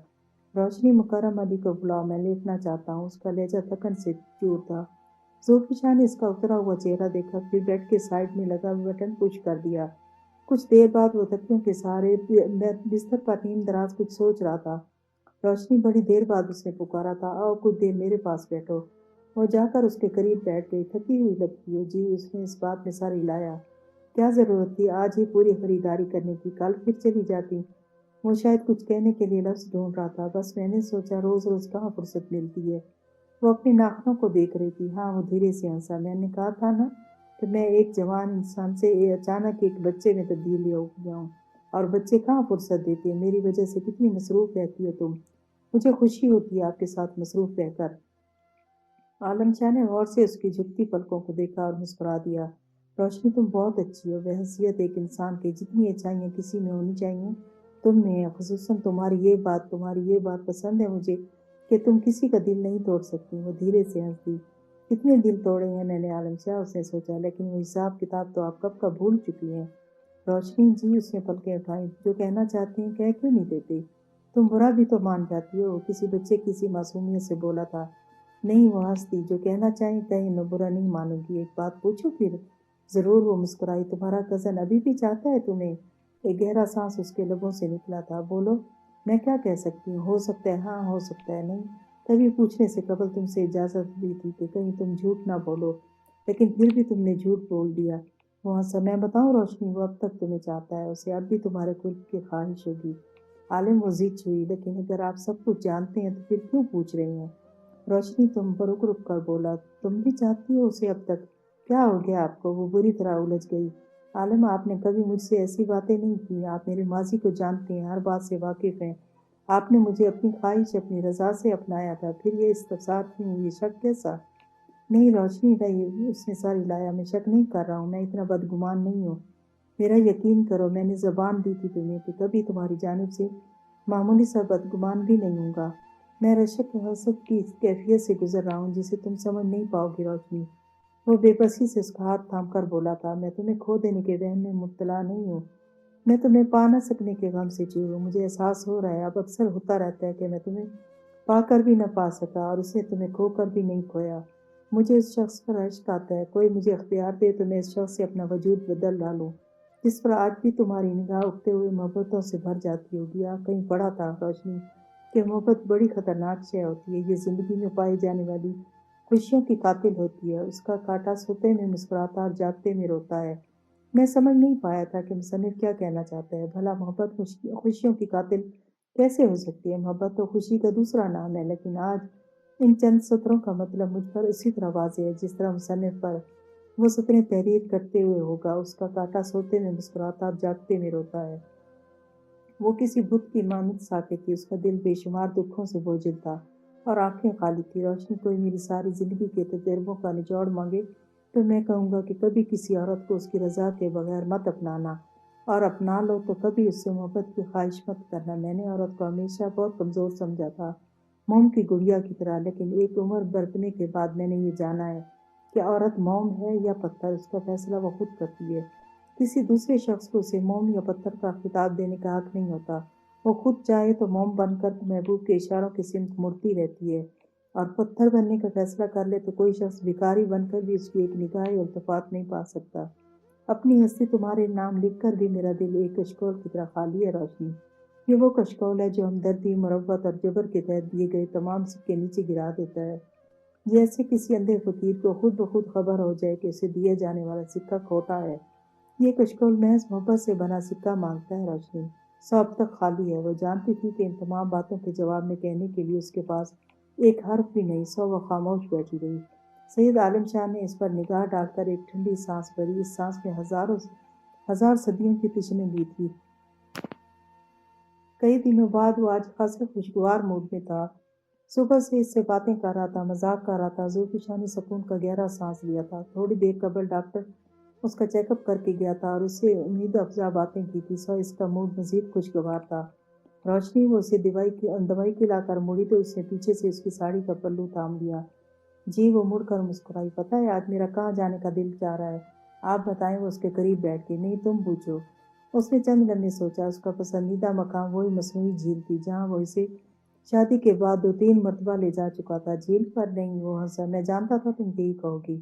روشنی، مکرم علی کو بلاؤ، میں لیٹنا چاہتا ہوں۔ اس کا لہجہ تھکن سے چور تھا۔ زلفی شاہ نے اس کا اترا ہوا چہرہ دیکھا، پھر بیڈ کے سائڈ میں لگا بٹن پش کر دیا۔ کچھ دیر بعد وہ تکیوں کے سہارے بستر پر نیم دراز کچھ سوچ رہا تھا۔ روشنی، بڑی دیر بعد اس نے پکارا تھا، آؤ کچھ دیر میرے پاس بیٹھو۔ وہ جا کر اس کے قریب بیٹھ گئی۔ تھکی ہوئی لگتی ہو جی؟ اس نے اس بات میں سر ہلایا۔ کیا ضرورت تھی آج ہی پوری خریداری کرنے کی؟ کل پھر چلی جاتی۔ وہ شاید کچھ کہنے کے لیے لفظ ڈھونڈ رہا تھا۔ بس میں نے سوچا روز روز کہاں فرصت ملتی ہے۔ وہ اپنے ناخنوں کو دیکھ رہی تھی۔ ہاں، وہ دھیرے سے ہنسا، میں نے کہا تھا نا کہ میں ایک جوان انسان سے اچانک ایک بچے میں تبدیل ہو گیا ہوں، اور بچے کہاں فرصت دیتے ہیں؟ میری وجہ سے کتنی مصروف رہتی ہو تم۔ مجھے خوشی ہوتی ہے آپ کے ساتھ مصروف رہ کر۔ عالم شاہ نے غور سے اس کی جھکتی پلکوں کو دیکھا اور مسکرا دیا۔ روشنی، تم بہت اچھی ہو۔ بحیثیت ایک انسان کے جتنی اچھائیاں کسی میں ہونی چاہیے تم میں ہیں۔ خصوصاً تمہاری یہ بات پسند ہے مجھے کہ تم کسی کا دل نہیں توڑ سکتی۔ وہ دھیرے سے ہنس دی۔ کتنے دل توڑے ہیں میں نے عالم شاہ، اس نے سوچا، لیکن وہ حساب کتاب تو آپ کب کا بھول چکی ہیں۔ روشنی جی، اس نے پلکیں اٹھائیں، جو کہنا چاہتے ہیں کہہ کیوں نہیں دیتے؟ تم برا بھی تو مان جاتی ہو، کسی بچے کسی معصومیت سے بولا تھا۔ نہیں، وہ ہنس دی، جو کہنا چاہیں کہیں، میں برا نہیں مانوں گی۔ ایک بات پوچھوں پھر؟ ضرور، وہ مسکرائی، تمہارا کزن ابھی بھی چاہتا ہے تمہیں؟ ایک گہرا سانس اس کے لبوں سے نکلا تھا۔ بولو، میں کیا کہہ سکتی ہوں؟ ہو سکتا ہے ہاں، ہو سکتا ہے نہیں۔ کبھی پوچھنے سے قبل تم سے اجازت لی تھی کہ کہیں تم جھوٹ نہ بولو، لیکن پھر بھی تم نے جھوٹ بول دیا۔ وہ ہنسا۔ میں بتاؤں روشنی، وہ اب تک تمہیں چاہتا ہے، اسے اب بھی تمہارے قرب کی خواہش ہوگی۔ عالم، وہ ضد ہوئی، لیکن اگر آپ سب کچھ جانتے ہیں تو پھر کیوں پوچھ رہی ہیں؟ روشنی تم پر رک کر بولا، تم بھی چاہتی ہو اسے اب تک؟ کیا ہو گیا آپ کو؟ وہ بری طرح الجھ گئی۔ عالم، آپ نے کبھی مجھ سے ایسی باتیں نہیں کی، آپ میرے ماضی کو جانتے ہیں، ہر بات سے واقف ہیں۔ آپ نے مجھے اپنی خواہش، اپنی رضا سے اپنایا تھا، پھر یہ استفسار کیوں، یہ شک کیسا؟ نہیں روشنی، نہیں، اس نے سر ہلایا، میں شک نہیں کر رہا ہوں، میں اتنا بدگمان نہیں ہوں۔ میرا یقین کرو، میں نے زبان دی تھی تمہیں کہ کبھی تمہاری جانب سے معمولی سا بدگمان بھی نہیں ہوں گا۔ میں رشک حسد کی کیفیت سے گزر رہا ہوں جسے تم سمجھ نہیں پاؤ گی روشنی۔ وہ بے بسی سے اس کا ہاتھ تھام کر بولا تھا، میں تمہیں کھو دینے کے وہم میں مبتلا نہیں ہوں، میں تمہیں پا نہ سکنے کے غم سے چور ہوں۔ مجھے احساس ہو رہا ہے، اب اکثر ہوتا رہتا ہے کہ میں تمہیں پا کر بھی نہ پا سکا اور اسے تمہیں کھو کر بھی نہیں کھویا۔ مجھے اس شخص پر عشق آتا ہے، کوئی مجھے اختیار دے تو میں اس شخص سے اپنا وجود بدل ڈالوں جس پر آج بھی تمہاری نگاہ اٹھتے ہوئے محبتوں سے بھر جاتی ہوگی۔ کہیں پڑھا تھا روشنی کہ محبت بڑی خطرناک شے ہوتی ہے، یہ زندگی میں پائی جانے والی خوشیوں کی قاتل ہوتی ہے۔ اس کا کانٹا سوتے میں مسکراتا اور جاگتے میں روتا ہے۔ میں سمجھ نہیں پایا تھا کہ مصنف کیا کہنا چاہتا ہے۔ بھلا محبت خوشیوں کی قاتل کیسے ہو سکتی ہے؟ محبت تو خوشی کا دوسرا نام ہے، لیکن آج ان چند سطروں کا مطلب مجھ پر اسی طرح واضح ہے جس طرح مصنف پر وہ سطریں تحریر کرتے ہوئے ہوگا۔ اس کا کانٹا سوتے میں مسکراتا اور جاگتے میں روتا ہے۔ وہ کسی بت کی مانند ساکت تھی، اس کا دل بے شمار دکھوں سے بوجھل تھا اور آنکھیں خالی تھی۔ روشنی، کوئی میری ساری زندگی کے تجربوں کا نچوڑ مانگے تو میں کہوں گا کہ کبھی کسی عورت کو اس کی رضا کے بغیر مت اپنانا، اور اپنا لو تو کبھی اس سے محبت کی خواہش مت کرنا۔ میں نے عورت کو ہمیشہ بہت کمزور سمجھا تھا، موم کی گڑیا کی طرح، لیکن ایک عمر برتنے کے بعد میں نے یہ جانا ہے کہ عورت موم ہے یا پتھر، اس کا فیصلہ وہ خود کرتی ہے۔ کسی دوسرے شخص کو اسے موم یا پتھر کا خطاب دینے کا حق نہیں ہوتا، وہ خود چاہے تو موم بن کر محبوب کے اشاروں کی سمت مڑتی رہتی ہے، اور پتھر بننے کا فیصلہ کر لے تو کوئی شخص بھکاری بن کر بھی اس کی ایک نگاہ التفات نہیں پا سکتا۔ اپنی ہستی تمہارے نام لکھ کر بھی میرا دل ایک کشکول کی طرح خالی ہے روشنی۔ یہ وہ کشکول ہے جو ہمدردی، مروت اور جبر کے تحت دیے گئے تمام سکے نیچے گرا دیتا ہے، جیسے کسی اندھے فقیر کو خود بخود خبر ہو جائے کہ اسے دیا جانے والا سکہ کھوٹا ہے۔ یہ کشکول محض محبت سے بنا سکہ مانگتا ہے روشنی، سو اب تک خالی ہے۔ وہ جانتی تھی کہ ان تمام باتوں کے جواب میں کہنے کے لیے اس کے پاس ایک حرف بھی نہیں، سو وہ خاموش بیٹھی رہی۔ سید عالم شاہ نے اس پر نگاہ ڈال کر ایک ٹھنڈی سانس بھری۔ اس سانس میں ہزار صدیوں کی تشنیں بھی تھی۔ کئی دنوں بعد وہ آج خاصے خوشگوار موڈ میں تھا۔ صبح سے اس سے باتیں کر رہا تھا، مذاق کر رہا تھا۔ زلفی شاہ نے سکون کا گہرا سانس لیا تھا۔ تھوڑی دیر قبل ڈاکٹر اس کا چیک اپ کر کے گیا تھا اور اس سے امید افزا باتیں کی تھی، سو اس کا موڈ مزید خوشگوار تھا۔ روشنی وہ اسے دوائی کھلا کر مڑی تو اس نے پیچھے سے اس کی ساڑی کا پلو تھام لیا۔ جی وہ مڑ کر مسکرائی۔ پتہ ہے آج میرا کہاں جانے کا دل چاہ رہا ہے؟ آپ بتائیں۔ وہ اس کے قریب بیٹھ کے۔ نہیں تم پوچھو۔ اس نے چند لمحے سوچا۔ اس کا پسندیدہ مقام وہی مصنوعی جھیل تھی جہاں وہ اسے شادی کے بعد 2-3 مرتبہ لے جا چکا تھا۔ جھیل پر نہیں، وہ ہنسا۔ میں جانتا تھا تم یہی کہو گی۔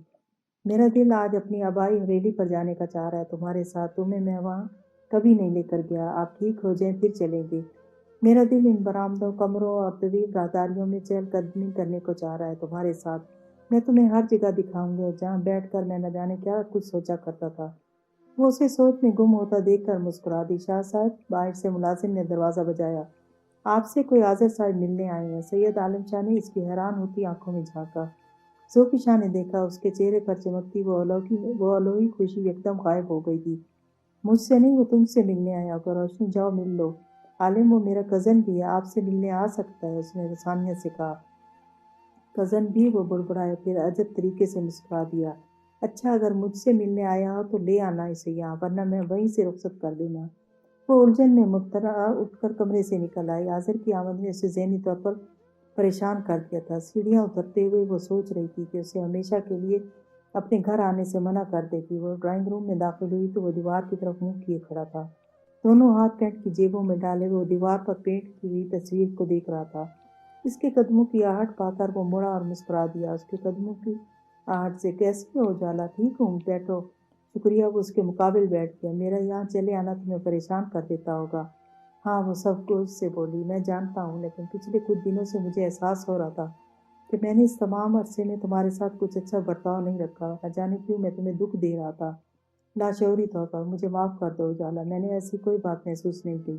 میرا دل آج اپنی آبائی حویلی پر جانے کا چاہ رہا ہے تمہارے ساتھ۔ تمہیں میں وہاں کبھی نہیں لے کر گیا۔ آپ ٹھیک ہو جائیں پھر چلیں گے۔ میرا دل ان برآمدوں، کمروں اور طویل راہداریوں میں چہل قدمی کرنے کو چاہ رہا ہے تمہارے ساتھ۔ میں تمہیں ہر جگہ دکھاؤں گا جہاں بیٹھ کر میں نہ جانے کیا کچھ سوچا کرتا تھا۔ وہ اسے سوچ میں گم ہوتا دیکھ کر مسکرا دی۔ شاہ صاحب، باہر سے ملازم نے دروازہ بجایا۔ آپ سے کوئی حاضر صاحب ملنے آئے ہیں۔ سید عالم شاہ نے اس کی حیران ہوتی آنکھوں میں جھانکا۔ زلفی شاہ نے دیکھا اس کے چہرے پر چمکتی وہ الوہی خوشی یکدم غائب ہو گئی تھی۔ مجھ سے نہیں، وہ تم سے ملنے آیا ہوگا۔ روشنی جاؤ مل لو۔ عالم وہ میرا کزن بھی ہے، آپ سے ملنے آ سکتا ہے، اس نے ثانیہ سے کہا۔ کزن بھی؟ وہ بڑبڑایا، پھر عجب طریقے سے مسکرا دیا۔ اچھا اگر مجھ سے ملنے آیا ہو تو لے آنا اسے یہاں، ورنہ میں وہیں سے رخصت کر دینا۔ وہ الجھن میں مبتلا اٹھ کر کمرے سے نکل آئی۔ حاضر کی آمد نے اسے ذہنی طور پر پریشان کر دیا تھا۔ سیڑھیاں اترتے ہوئے وہ سوچ رہی تھی کہ اسے ہمیشہ کے لیے اپنے گھر آنے سے منع کر دے گی۔ وہ ڈرائنگ روم میں داخل ہوئی تو وہ دیوار کی طرف منہ کیے کھڑا تھا۔ دونوں ہاتھ پینٹ کی جیبوں میں ڈالے وہ دیوار پر پینٹ کی ہوئی تصویر کو دیکھ رہا تھا۔ اس کے قدموں کی آہٹ پا کر وہ مڑا اور مسکرا دیا۔ اس کے قدموں کی آہٹ سے، کیسی ہو اجالا؟ ٹھیک ہوں، بیٹھو۔ شکریہ۔ وہ اس کے مقابل بیٹھ گیا۔ میرا یہاں چلے آنا تمہیں پریشان کر دیتا ہوگا۔ ہاں، وہ سب گوش سے بولی۔ میں جانتا ہوں، لیکن پچھلے کچھ دنوں سے مجھے احساس ہو رہا تھا کہ میں نے اس تمام عرصے میں تمہارے ساتھ کچھ اچھا برتاؤ نہیں رکھا۔ نہ جانے کیوں میں تمہیں دکھ دے رہا تھا، لاشعوری طور پر۔ مجھے معاف کر دو اجالا، میں نے ایسی کوئی بات محسوس نہیں کی۔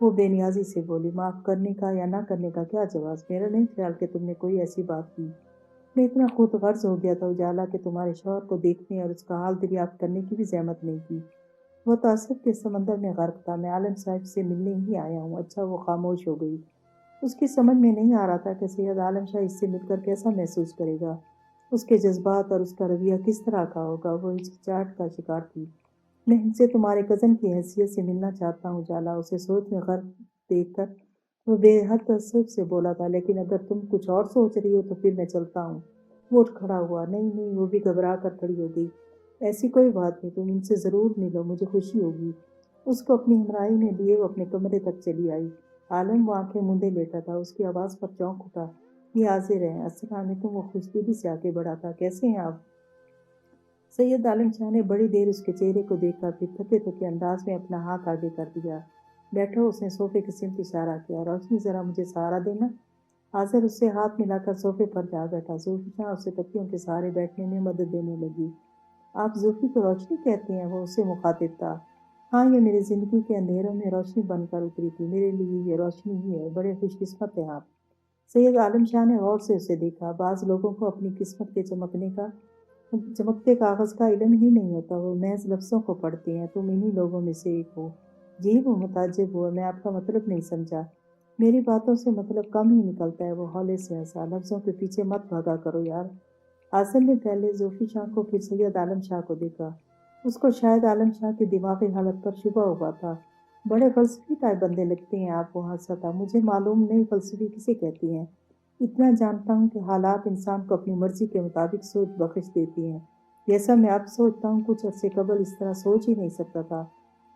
وہ بے نیازی سے بولی۔ معاف کرنے کا یا نہ کرنے کا کیا جواز؟ میرا نہیں خیال کہ تم نے کوئی ایسی بات کی۔ میں اتنا خود غرض ہو گیا تھا اجالا کہ تمہارے شوہر کو دیکھنے اور اس کا حال دریافت کرنے کی بھی زحمت نہیں کی۔ وہ تعصب کے سمندر میں غرق تھا۔ میں عالم صاحب سے ملنے ہی آیا ہوں۔ اچھا۔ وہ خاموش ہو گئی۔ اس کی سمجھ میں نہیں آ رہا تھا کہ سید عالم شاہ اس سے مل کر کیسا محسوس کرے گا، اس کے جذبات اور اس کا رویہ کس طرح کا ہوگا۔ وہ ہچکچاہٹ کا شکار تھی۔ میں ان سے تمہارے کزن کی حیثیت سے ملنا چاہتا ہوں اجالا۔ اسے سوچ میں غرق دیکھ کر وہ بے حد تعصب سے بولا تھا، لیکن اگر تم کچھ اور سوچ رہی ہو تو پھر میں چلتا ہوں۔ وہ اٹھ کھڑا ہوا۔ نہیں نہیں، وہ بھی گھبرا کر کھڑی ہو گئی۔ ایسی کوئی بات نہیں، تم ان سے ضرور ملو، مجھے خوشی ہوگی۔ اس کو اپنی ہمراہی میں لیے وہ اپنے کمرے تک چلی آئی۔ عالم وہ آنکھیں موندے لیٹا تھا۔ اس کی آواز پر چونک اٹھا۔ یہ حاضر ہیں۔ السلام علیکم۔ وہ خوش دلی سے آگے بڑھا تھا۔ کیسے ہیں آپ؟ سید عالم شاہ نے بڑی دیر اس کے چہرے کو دیکھا، پھر تھکے تھکے انداز میں اپنا ہاتھ آگے کر دیا۔ بیٹھو۔ اس نے صوفے کی سمت اشارہ کیا۔ روشنی ذرا مجھے سہارا دینا۔ حاضر اس سے ہاتھ ملا کر صوفے پر جا بیٹھا۔ زلفی شاہ اسے تکیوں کے سہارے بیٹھنے میں مدد دینے لگی۔ آپ زلفی کو روشنی کہتے ہیں؟ وہ اسے مخاطب تھا۔ ہاں، یہ میری زندگی کے اندھیروں میں روشنی بن کر اتری تھی۔ میرے لیے یہ روشنی ہی ہے۔ بڑے خوش قسمت ہیں آپ۔ سید عالم شاہ نے غور سے اسے دیکھا۔ بعض لوگوں کو اپنی قسمت کے چمکتے کاغذ کا علم ہی نہیں ہوتا، وہ محض لفظوں کو پڑھتے ہیں۔ تم انہی لوگوں میں سے ایک ہو۔ جی؟ وہ متعجب ہوا۔ میں آپ کا مطلب نہیں سمجھا۔ میری باتوں سے مطلب کم ہی نکلتا ہے۔ وہ ہولے سے ہنسا۔ لفظوں کے پیچھے مت بھاگا کرو یار۔ حاصل نے پہلے زلفی شاہ کو پھر سید عالم شاہ کو دیکھا۔ اس کو شاید عالم شاہ کی دماغی حالت پر شبہ ہوا تھا۔ بڑے فلسفی ٹائپ بندے لگتے ہیں آپ۔ وہ ہنسا تھا۔ مجھے معلوم نہیں فلسفی کسے کہتی ہیں۔ اتنا جانتا ہوں کہ حالات انسان کو اپنی مرضی کے مطابق سوچ بخش دیتی ہیں، جیسا میں اب سوچتا ہوں۔ کچھ عرصے قبل اس طرح سوچ ہی نہیں سکتا تھا۔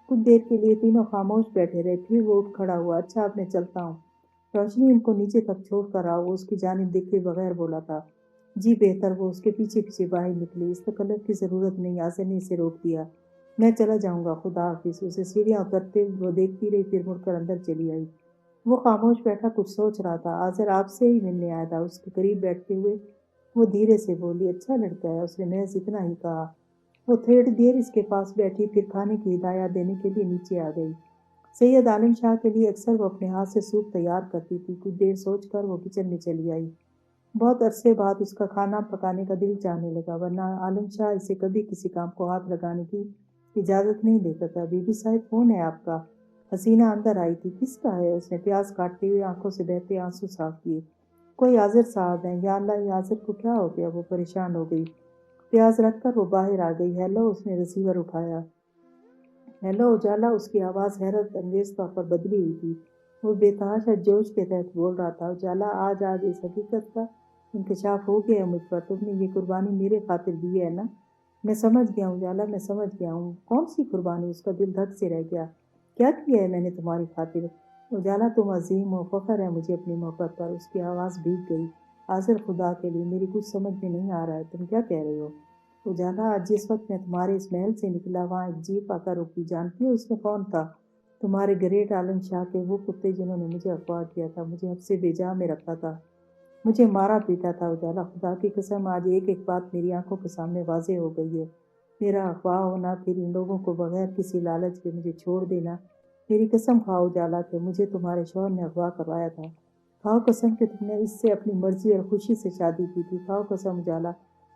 کچھ دیر کے لیے تینوں خاموش بیٹھے رہے، پھر وہ اٹھ کھڑا ہوا۔ اچھا اب میں چلتا ہوں۔ روشنی ان کو نیچے تک چھوڑ کر آؤ، وہ اس کی جانب دیکھے بغیر بولا تھا۔ جی بہتر، وہ اس کے پیچھے پیچھے باہر نکلی۔ اس تکلف کی ضرورت نہیں، آصر نے اسے روک دیا۔ میں چلا جاؤں گا، خدا حافظ۔ اسے سیڑھیاں اترتے وہ دیکھتی رہی، پھر مڑ کر اندر چلی آئی۔ وہ خاموش بیٹھا کچھ سوچ رہا تھا۔ آصر آپ سے ہی ملنے آیا تھا، اس کے قریب بیٹھتے ہوئے وہ دھیرے سے بولی۔ اچھا لڑکا ہے، اس نے محض اتنا ہی کہا۔ وہ تھوڑی دیر اس کے پاس بیٹھی، پھر کھانے کی ہدایات دینے کے لیے نیچے آ گئی۔ سید عالم شاہ کے لیے اکثر وہ اپنے ہاتھ سے سوپ تیار کرتی تھی۔ کچھ دیر سوچ کر وہ کچن میں چلی آئی۔ بہت عرصے بعد اس کا کھانا پکانے کا دل چاہنے لگا، ورنہ عالم شاہ اسے کبھی کسی کام کو ہاتھ لگانے کی اجازت نہیں دیتا تھا۔ بی بی صاحب کون ہے آپ کا؟ حسینہ اندر آئی تھی۔ کس کا ہے؟ اس نے پیاز کاٹتے ہوئے آنکھوں سے بہتے آنسو صاف کیے۔ کوئی عاذر صاحب ہیں۔ یا اللہ، یہ عاذر کو کیا ہو گیا؟ وہ پریشان ہو گئی۔ پیاز رکھ کر وہ باہر آ گئی۔ ہیلو، اس نے ریسیور اٹھایا۔ ہیلو اجالا، اس کی آواز حیرت انگیز طور پر بدلی ہوئی تھی۔ وہ بے تحاشا جوش کے تحت بول رہا تھا۔ اجالا، آج اس حقیقت کا انکشاف ہو گیا ہے مجھ پر۔ تم نے یہ قربانی میرے خاطر دی ہے نا؟ میں سمجھ گیا ہوں اجالا، میں سمجھ گیا ہوں۔ کون سی قربانی؟ اس کا دل دھک سے رہ گیا۔ کیا کیا ہے میں نے تمہاری خاطر؟ اجالا، تم عظیم ہو، فخر ہے مجھے اپنی محبت پر۔ اس کی آواز بھیگ گئی۔ آصر، خدا کے لیے میری کچھ سمجھ میں نہیں آ رہا ہے، تم کیا کہہ رہے ہو؟ اجالا، آج جس وقت میں تمہارے اس محل سے نکلا، وہاں ایک جیپ آ کر رکی۔ جانتی ہو اس میں کون تھا؟ تمہارے گریٹ عالم شاہ کے وہ کتے جنہوں نے مجھے اغوا کیا تھا، مجھے حد سے بے جا میں رکھا تھا، مجھے مارا پیٹا تھا۔ اجالا، خدا کی قسم آج ایک ایک بات میری آنکھوں کے سامنے واضح ہو گئی ہے۔ میرا اغوا ہونا، پھر ان لوگوں کو بغیر کسی لالچ کے مجھے چھوڑ دینا۔ میری قسم کھاؤ اجالا کہ مجھے تمہارے شوہر نے اغوا کروایا تھا۔ کھاؤ قسم کہ تم نے اس سے اپنی مرضی اور خوشی سے شادی کی تھی۔ کھاؤ قسم اجالا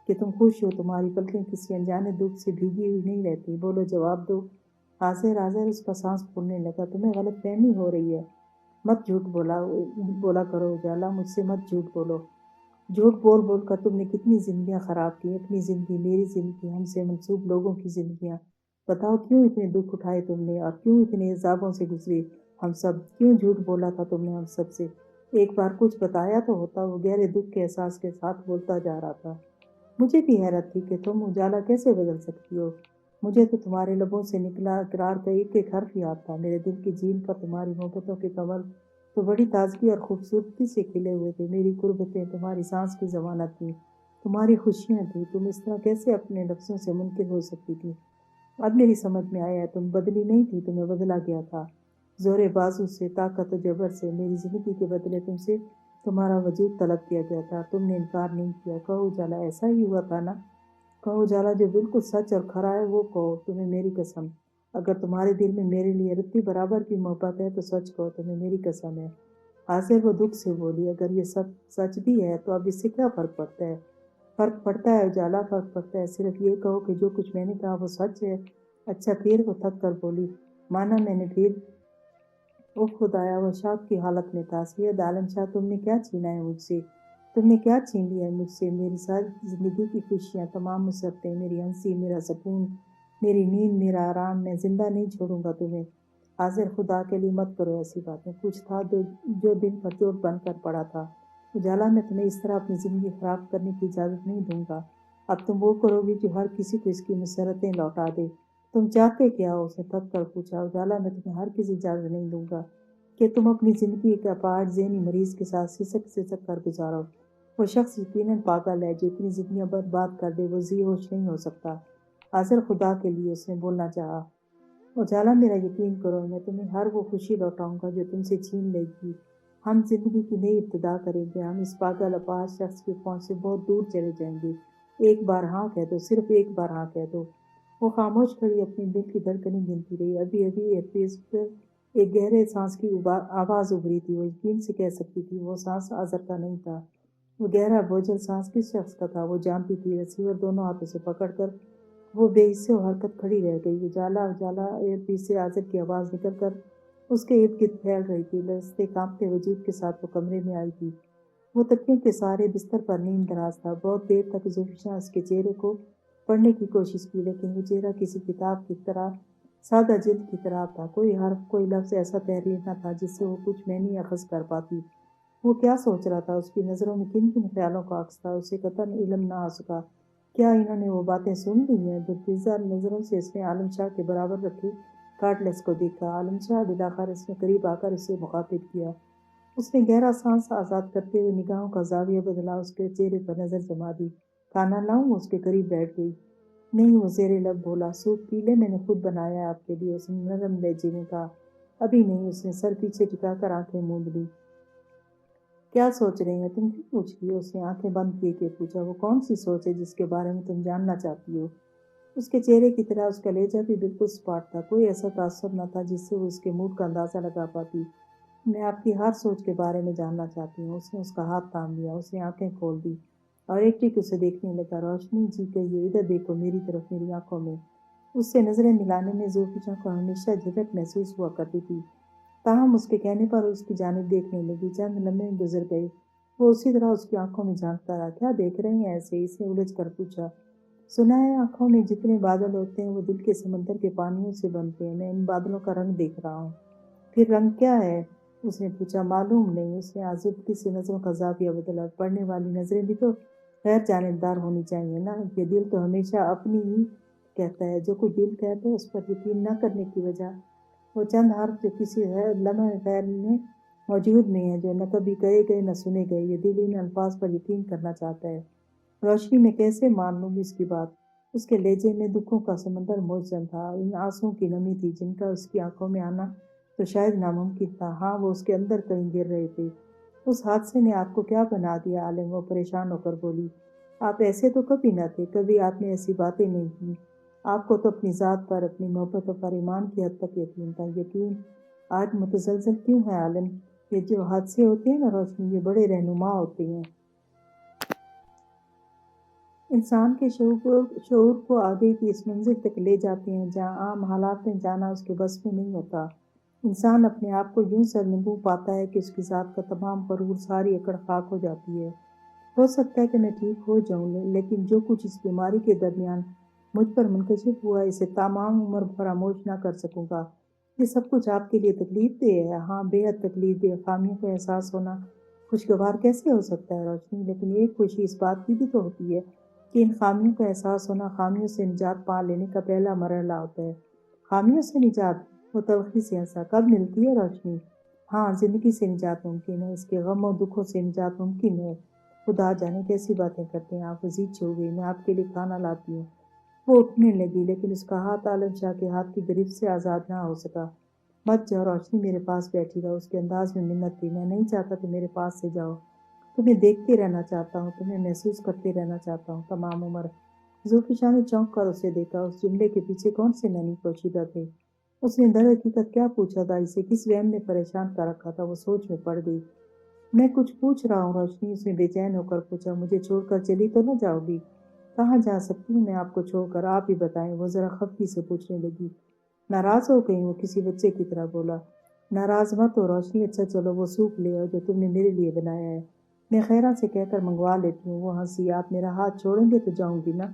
کہ تم خوش ہو، تمہاری پلکیں کسی انجانے دکھ سے بھیگی ہوئی نہیں رہتی۔ بولو، جواب دو۔ حاضر حاضر اس کا سانس پھولنے لگا۔ تمہیں غلط فہمی ہو رہی ہے، مت جھوٹ بولا کرو اجالا، مجھ سے مت جھوٹ بولو۔ جھوٹ بول بول کر تم نے کتنی زندگیاں خراب کی، اپنی زندگی، میری زندگی، ہم سے منسوب لوگوں کی زندگیاں۔ بتاؤ کیوں اتنے دکھ اٹھائے تم نے، اور کیوں اتنے عذابوں سے گزرے ہم سب؟ کیوں جھوٹ بولا تھا تم نے ہم سب سے؟ ایک بار کچھ بتایا تو ہوتا۔ وہ گہرے دکھ کے احساس کے ساتھ بولتا جا رہا تھا۔ مجھے بھی حیرت تھی کہ تم اجالا کیسے بدل سکتی ہو۔ مجھے تو تمہارے لبوں سے نکلا اقرار کا ایک ایک حرف یاد تھا۔ میرے دل کی جھیل پر تمہاری محبتوں کے کمل تو بڑی تازگی اور خوبصورتی سے کھلے ہوئے تھے۔ میری قربتیں تمہاری سانس کی ضمانت تھیں، تمہاری خوشیاں تھیں۔ تم اس طرح کیسے اپنے لفظوں سے منکر ہو سکتی تھی؟ اب میری سمجھ میں آیا ہے، تم بدلی نہیں تھی، تمہیں بدلا گیا تھا۔ زور بازو سے، طاقت و جبر سے میری زندگی کے بدلے تم سے تمہارا وجود طلب کیا گیا تھا۔ تم نے انکار نہیں کیا۔ کہو اجالا، ایسا ہی ہوا تھا نا؟ کہو اجالا، جو بالکل سچ اور کھرا ہے وہ کہو۔ تمہیں میری قسم، اگر تمہارے دل میں میرے لیے رتی برابر کی محبت ہے تو سچ کہو، تمہیں میری قسم ہے۔ حاضر وہ دکھ سے بولی۔ اگر یہ سب سچ بھی ہے تو اب اس سے کیا فرق پڑتا ہے؟ فرق پڑتا ہے اجالا، فرق پڑتا ہے۔ صرف یہ کہو کہ جو کچھ میں نے کہا وہ سچ ہے۔ اچھا، پھر؟ وہ تھک کر بولی۔ مانا میں نے پھر؟ اوہ خدایا، وہ شاک کی حالت میں تھا۔ سید عالم شاہ، تم نے کیا چھینا ہے مجھ سے؟ تم نے کیا چھین لیا ہے مجھ سے؟ میری ساری زندگی کی خوشیاں، تمام مسرتیں، میری ہنسی، میرا سکون، میری نیند، میرا آرام۔ میں زندہ نہیں چھوڑوں گا تمہیں۔ حاضر، خدا کے لیے مت کرو ایسی باتیں۔ کچھ تھا جو دل پر چوٹ بن کر پڑا تھا۔ اجالا، میں تمہیں اس طرح اپنی زندگی خراب کرنے کی اجازت نہیں دوں گا۔ اب تم وہ کرو گی جو ہر کسی کو اس کی مسرتیں لوٹا دے۔ تم چاہتے کیا ہو؟ اس نے تھک کر پوچھا۔ اجالا، میں تمہیں ہر کسی اجازت نہیں دوں گا کہ تم اپنی زندگی ایک اپاہج ذہنی مریض کے ساتھ سسک کر گزارو۔ وہ شخص یقیناً پاگل ہے جو اتنی زندگیاں برباد کر دے، وہ ذی ہوش نہیں ہو سکتا۔ حاضر، خدا کے لیے، اس نے بولنا چاہا۔ اجالا، میرا یقین کرو، میں تمہیں ہر وہ خوشی لوٹاؤں گا جو تم سے چھین لے گی۔ ہم زندگی کی نئی ابتدا کریں گے۔ ہم اس پاگل اپاہج شخص کی پہنچ سے بہت دور چلے جائیں گے۔ ایک بار ہاں کہہ دو، صرف ایک بار ہاں کہہ دو۔ وہ خاموش کھڑی اپنے دل کی دھڑکنیں گنتی رہی۔ ابھی ایئرپیس پر ایک گہرے سانس کی آواز ابھری تھی۔ وہ یقین سے کہہ سکتی تھی وہ سانس آذر کا نہیں تھا۔ وہ گہرا بوجھل سانس کس شخص کا تھا؟ وہ جانتی تھی۔ ریسیور دونوں ہاتھوں سے پکڑ کر وہ بے حصے و حرکت کھڑی رہ گئی۔ اجالا، اجالا، ایئر پیس سے آذر کی آواز نکل کر اس کے ارد گرد پھیل رہی تھی۔ لرزتے کانپتے وجود کے ساتھ وہ کمرے میں آئی تھی۔ وہ تکیوں کے سہارے بستر پر نیند دراز تھا۔ بہت دیر تک زوفیشاں اس کے چہرے کو پڑھنے کی کوشش کی، لیکن وہ چہرہ کسی کتاب کی طرح، سادہ جلد کی طرح تھا۔ کوئی حرف، کوئی لفظ ایسا تحریر نہ تھا جس سے وہ کچھ معنی اخذ کر پاتی۔ وہ کیا سوچ رہا تھا؟ اس کی نظروں میں کن کن خیالوں کا عکس تھا؟ اسے قطعاً علم نہ آ سکا۔ کیا انہوں نے وہ باتیں سن لی ہیں؟ درپیزا نظروں سے اس نے عالم شاہ کے برابر رکھی کارڈلیس کو دیکھا۔ عالم شاہ بلاخر اس نے قریب آ کر اسے مخاطب کیا۔ اس نے گہرا سانس آزاد کرتے ہوئے نگاہوں کا زاویہ بدلا، اس کے چہرے پر نظر جما دی۔ کھانا لاؤں؟ اس کے قریب بیٹھ گئی۔ نہیں، وہ زیر لب بولا۔ سوپ پی لے، میں نے خود بنایا ہے آپ کے لیے، اس نے نرم لہجے میں کہا۔ ابھی نہیں، اس نے سر پیچھے ٹکا کر آنکھیں موند لی۔ کیا سوچ رہی ہیں تم؟ کیوں پوچھ رہی ہو؟ اس نے آنکھیں بند کیے کہ پوچھا۔ وہ کون سی سوچ ہے جس کے بارے میں تم جاننا چاہتی ہو؟ اس کے چہرے کی طرح اس کا لہجہ بھی بالکل سپاٹ تھا، کوئی ایسا تعصب نہ تھا جس سے وہ اس کے موڈ کا اندازہ لگا پاتی۔ میں آپ کی ہر سوچ کے بارے میں جاننا چاہتی ہوں۔ اس نے اس کا ہاتھ تھام لیا، اس نے آنکھیں کھول دی اور ایک ٹک اسے دیکھنے لگا۔ روشنی جی کہیے، ادھر دیکھو میری طرف، میری آنکھوں میں۔ اس سے نظریں ملانے میں زوفی کو ہمیشہ جھجک محسوس ہوا کرتی تھی، تاہم اس کے کہنے پر اس کی جانب دیکھنے لگی۔ چند لمحے گزر گئے، وہ اسی طرح اس کی آنکھوں میں جھانکتا رہا۔ کیا دیکھ رہے ہیں ایسے؟ اس نے الجھ کر پوچھا۔ سنا ہے آنکھوں میں جتنے بادل ہوتے ہیں وہ دل کے سمندر کے پانیوں سے بنتے ہیں، میں ان بادلوں کا رنگ دیکھ رہا ہوں۔ پھر رنگ کیا ہے؟ اس نے پوچھا۔ معلوم نہیں۔ اس نے آزردگی سے نظروں کا زاویہ بدلا۔ پڑھنے والی نظریں بھی تو غیر جانبدار ہونی چاہیے نا، یہ دل تو ہمیشہ اپنی ہی کہتا ہے۔ جو کچھ دل کہتا ہے اس پر یقین نہ کرنے کی وجہ وہ چند حرف جو کسی لمحہ غیر میں موجود نہیں ہے، جو نہ کبھی کہے گئے نہ سنے گئے، یہ دل ان الفاظ پر یقین کرنا چاہتا ہے۔ روشنی میں کیسے مان لوں گی اس کی بات؟ اس کے لہجے میں دکھوں کا سمندر موجزن تھا، ان آنسوؤں کی نمی تھی جن کا اس کی آنکھوں میں آنا تو شاید ناممکن تھا۔ ہاں، وہ اس کے اندر کہیں گر رہے تھے۔ اس حادثے نے آپ کو کیا بنا دیا عالم؟ وہ پریشان ہو کر بولی۔ آپ ایسے تو کبھی نہ تھے، کبھی آپ نے ایسی باتیں نہیں کی۔ آپ کو تو اپنی ذات پر، اپنی محبتوں پر ایمان کی حد تک یقین تھا۔ یقین آج متزلزل کیوں ہے عالم؟ یہ جو حادثے ہوتے ہیں نا روشنی، یہ بڑے رہنما ہوتے ہیں۔ انسان کے شعور کو آگے کی اس منزل تک لے جاتے ہیں جہاں عام حالات میں جانا اس کے بس میں نہیں ہوتا۔ انسان اپنے آپ کو یوں سرنگوں پاتا ہے کہ اس کی ذات کا تمام غرور، ساری اکڑ خاک ہو جاتی ہے۔ ہو سکتا ہے کہ میں ٹھیک ہو جاؤں، لیکن جو کچھ اس بیماری کے درمیان مجھ پر منکشف ہوا، اسے تمام عمر فراموش نہ کر سکوں گا۔ یہ سب کچھ آپ کے لیے تکلیف دہ ہے۔ ہاں، بے حد تکلیف دہ۔ خامیوں کا احساس ہونا خوشگوار کیسے ہو سکتا ہے روشنی؟ لیکن ایک خوشی اس بات کی بھی تو ہوتی ہے کہ ان خامیوں کا احساس ہونا خامیوں سے نجات پا لینے کا پہلا مرحلہ ہوتا ہے۔ خامیوں سے نجات؟ وہ توقع سے ہنسا۔ کب ملتی ہے روشنی؟ ہاں، زندگی سے نجات ممکن ہے، اس کے غم و دکھوں سے نجات ممکن ہے۔ خدا جانے کیسی باتیں کرتے ہیں آپ۔ وزید ہو گئی۔ میں آپ کے لیے کھانا لاتی ہوں۔ وہ اٹھنے لگی، لیکن اس کا ہاتھ عالم شاہ کے ہاتھ کی گرفت سے آزاد نہ ہو سکا۔ مت جاؤ روشنی، میرے پاس بیٹھی رہو۔ اس کے انداز میں منت تھی۔ میں نہیں چاہتا کہ میرے پاس سے جاؤ، تمہیں دیکھتے رہنا چاہتا ہوں، تمہیں محسوس کرتے رہنا چاہتا ہوں تمام عمر۔ زلفی شاہ نے چونک کر اسے دیکھا۔ اس جملے کے پیچھے کون سے معنی پوشیدہ تھے؟ اس نے در حقیقت کیا پوچھا تھا؟ اسے کس وہم نے پریشان کر رکھا تھا؟ وہ سوچ میں پڑ گئی۔ میں کچھ پوچھ رہا ہوں روشنی، اس نے بے چین ہو کر پوچھا۔ مجھے چھوڑ کر چلی تو نہ جاؤ گی؟ کہاں جا سکتی ہوں میں آپ کو چھوڑ کر؟ آپ ہی بتائیں۔ وہ ذرا خفگی سے پوچھنے لگی۔ ناراض ہو گئی؟ وہ کسی بچے کی طرح بولا۔ ناراض مت ہو روشنی۔ اچھا چلو وہ سوپ لے آؤ جو تم نے میرے لیے بنایا ہے، میں خیرہ سے کہہ کر منگوا لیتی ہوں۔ وہ ہنسی۔ آپ میرا ہاتھ چھوڑیں گے تو جاؤں گی نا؟